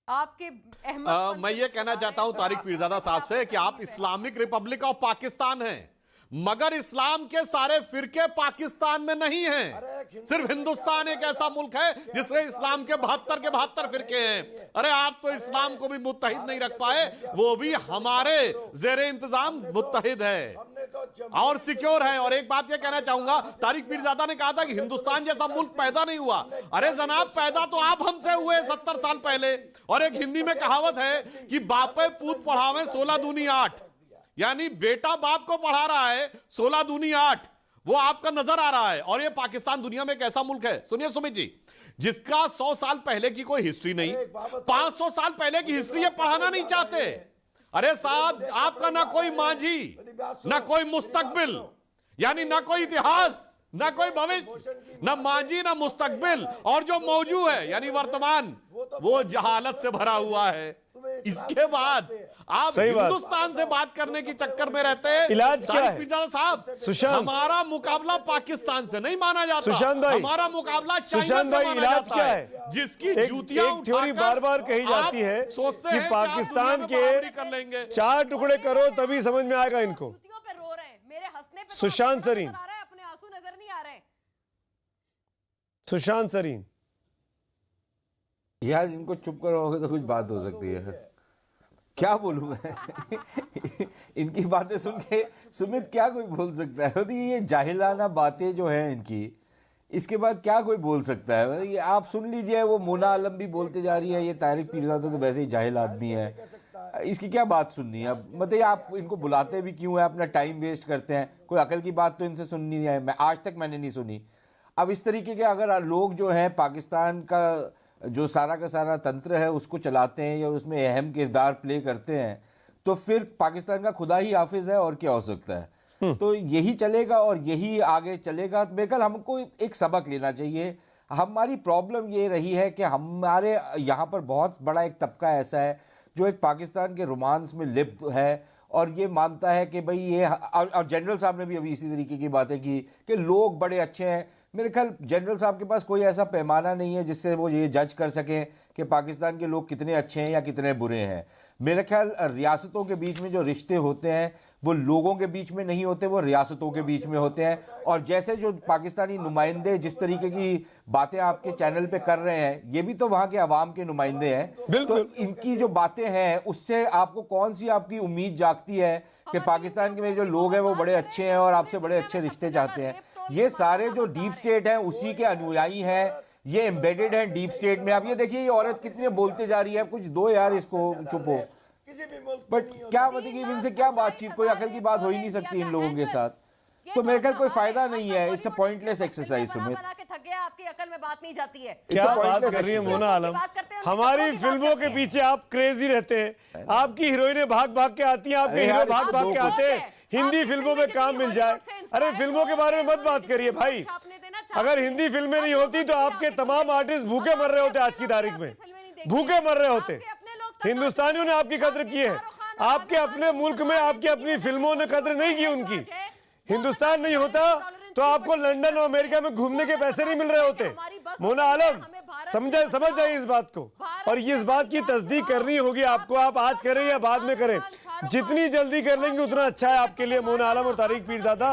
मैं ये कहना चाहता हूं तारिक पीरज़ादा साहब से कि आप इस्लामिक रिपब्लिक ऑफ पाकिस्तान हैं, मगर इस्लाम के सारे फिरके पाकिस्तान में नहीं हैं। सिर्फ हिंदुस्तान एक ऐसा मुल्क है जिसमें इस्लाम के 72 फिरके हैं। अरे आप तो इस्लाम को भी मुत्तहिद नहीं रख पाए, वो भी हमारे जेर इंतजाम मुत्तहिद है और सिक्योर है। और एक बात ये कहना चाहूंगा, तारिक पीरज़ादा ने कहा था कि हिंदुस्तान जैसा मुल्क पैदा नहीं हुआ। अरे जनाब, पैदा तो आप हमसे हुए 70 साल पहले। और एक हिंदी में कहावत है कि बापे पूत पढ़ावे 16 दूनी 8, यानी बेटा बाप को पढ़ा रहा है 16 दूनी 8, वो आपका नजर आ रहा है। और ये पाकिस्तान दुनिया में एक ऐसा मुल्क है, सुनिए सुमित जी, जिसका 100 साल पहले की कोई हिस्ट्री नहीं, 500 साल पहले की हिस्ट्री ये पढ़ाना नहीं चाहते। अरे साहब, आपका ना कोई मांझी, ना कोई मुस्तकबिल, यानी ना कोई इतिहास, ना कोई भविष्य, ना मांझी ना मुस्तकबिल, और जो मौजूद है यानी वर्तमान, वो जहालत से भरा हुआ है। इसके बाद आप हिंदुस्तान से बात करने की चक्कर में रहते हैं। इलाज क्या है साहब? सुशांत, हमारा मुकाबला पाकिस्तान से नहीं माना जाता। सुशांत भाई, हमारा मुकाबला सुशांत भाई, इलाज क्या है? जिसकी जूतियां एक थ्योरी बार बार कही जाती है कि पाकिस्तान के 4 टुकड़े करो तभी समझ में आएगा इनको। सुशांत सरीन, सुशांत सरीन, यार इनको चुप करोगे तो कुछ बात हो सकती है। क्या बोलूं मैं इनकी बातें सुन के सुमित क्या कोई बोल सकता है? ये जाहिलाना बातें जो हैं इनकी, इसके बाद क्या कोई बोल सकता है? ये आप सुन लीजिए, वो मोना आलम भी बोलते जा रही है, ये तारिक पीरजादा तो वैसे ही जाहिल आदमी है, इसकी क्या बात सुननी है? अब मतलब आप इनको बुलाते भी क्यों है? अपना टाइम वेस्ट करते हैं। कोई अकल की बात तो इनसे सुननी है, मैं आज तक मैंने नहीं सुनी। अब इस तरीके के अगर लोग जो हैं पाकिस्तान का जो सारा का सारा तंत्र है उसको चलाते हैं या उसमें अहम किरदार प्ले करते हैं, तो फिर पाकिस्तान का खुदा ही हाफिज है, और क्या हो सकता है? तो यही चलेगा और यही आगे चलेगा। मेरे ख्याल हमको एक सबक लेना चाहिए। हमारी प्रॉब्लम ये रही है कि हमारे यहाँ पर बहुत बड़ा एक तबका ऐसा है जो एक पाकिस्तान के रोमांस में लिप्त है और ये मानता है कि भाई ये, और जनरल साहब ने भी अभी इसी तरीके की बातें की कि लोग बड़े अच्छे हैं। मेरे ख्याल जनरल साहब के पास कोई ऐसा पैमाना नहीं है जिससे वो ये जज कर सकें कि पाकिस्तान के लोग कितने अच्छे हैं या कितने बुरे हैं। मेरे ख्याल रियासतों के बीच में जो रिश्ते होते हैं वो लोगों के बीच में नहीं होते, वो रियासतों के बीच में होते हैं। और जैसे जो पाकिस्तानी नुमाइंदे जिस तरीके की बातें आपके चैनल पे कर रहे हैं, ये भी तो वहाँ के अवाम के नुमाइंदे हैं। तो इनकी जो बातें हैं उससे आपको कौन सी आपकी उम्मीद जागती है कि पाकिस्तान के में जो लोग हैं वो बड़े अच्छे हैं और आपसे बड़े अच्छे रिश्ते चाहते हैं? ये सारे जो डीप स्टेट हैं उसी के अनुयायी हैं, ये एम्बेडेड हैं डीप स्टेट में। अब ये देखिए ये औरत कितने बोलते जा रही है, कुछ दो यार इसको, चुप हो। बट क्या मतलब इनसे क्या बातचीत, कोई अकल की बात हो ही नहीं सकती इन लोगों के साथ। तो मेरे ख्याल कोई फायदा नहीं है, it's a pointless exercise. Sumit, थक गया, आपकी अकल में बात नहीं जाती है। क्या बात कर रही है मोना आलम? हमारी फिल्मों के पीछे आप क्रेजी रहते हैं, आपकी हीरोइनें भाग भाग के आती हैं, आपके हीरो भाग भाग के आते हैं। हिंदी फिल्मों में काम मिल जाए। अरे फिल्मों के बारे में मत बात करिए भाई। अगर हिंदी फिल्में नहीं होती तो आपके तमाम आर्टिस्ट भूखे मर रहे होते, आज की तारीख में भूखे मर रहे होते। हिंदुस्तानियों ने आपकी कद्र की है, आपके अपने मुल्क में आपकी अपनी फिल्मों ने कद्र नहीं की उनकी। हिंदुस्तान नहीं होता तो आपको लंदन और अमेरिका में घूमने के पैसे नहीं मिल रहे होते। मोना आलम समझ जाइए इस बात को, और ये इस बात की तस्दीक करनी होगी आपको। आप आज करें या बाद में करें, जितनी जल्दी कर लेंगे उतना अच्छा है आपके लिए मोना आलम और तारिक पीरजादा,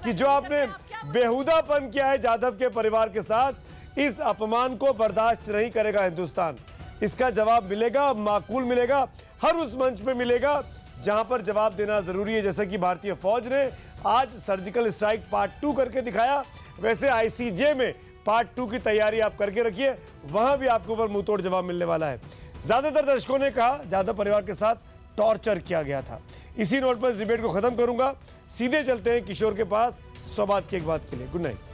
कि जो आपने बेहुदापन किया है जाधव के परिवार के साथ, इस अपमान को बर्दाश्त नहीं करेगा हिंदुस्तान। इसका जवाब मिलेगा, माकूल मिलेगा, हर उस मंच पे मिलेगा जहां पर जवाब देना जरूरी है। जैसे कि भारतीय फौज ने आज सर्जिकल स्ट्राइक पार्ट 2 करके दिखाया, वैसे आईसीजे में पार्ट 2 की तैयारी आप करके रखिए, वहां भी आपके ऊपर मुंहतोड़ जवाब मिलने वाला है। ज्यादातर दर्शकों ने कहा जाधव परिवार के साथ टॉर्चर किया गया था। इसी नोट पर इस डिबेट को खत्म करूंगा, सीधे चलते हैं किशोर के पास सौबात की एक बात के लिए। Good night.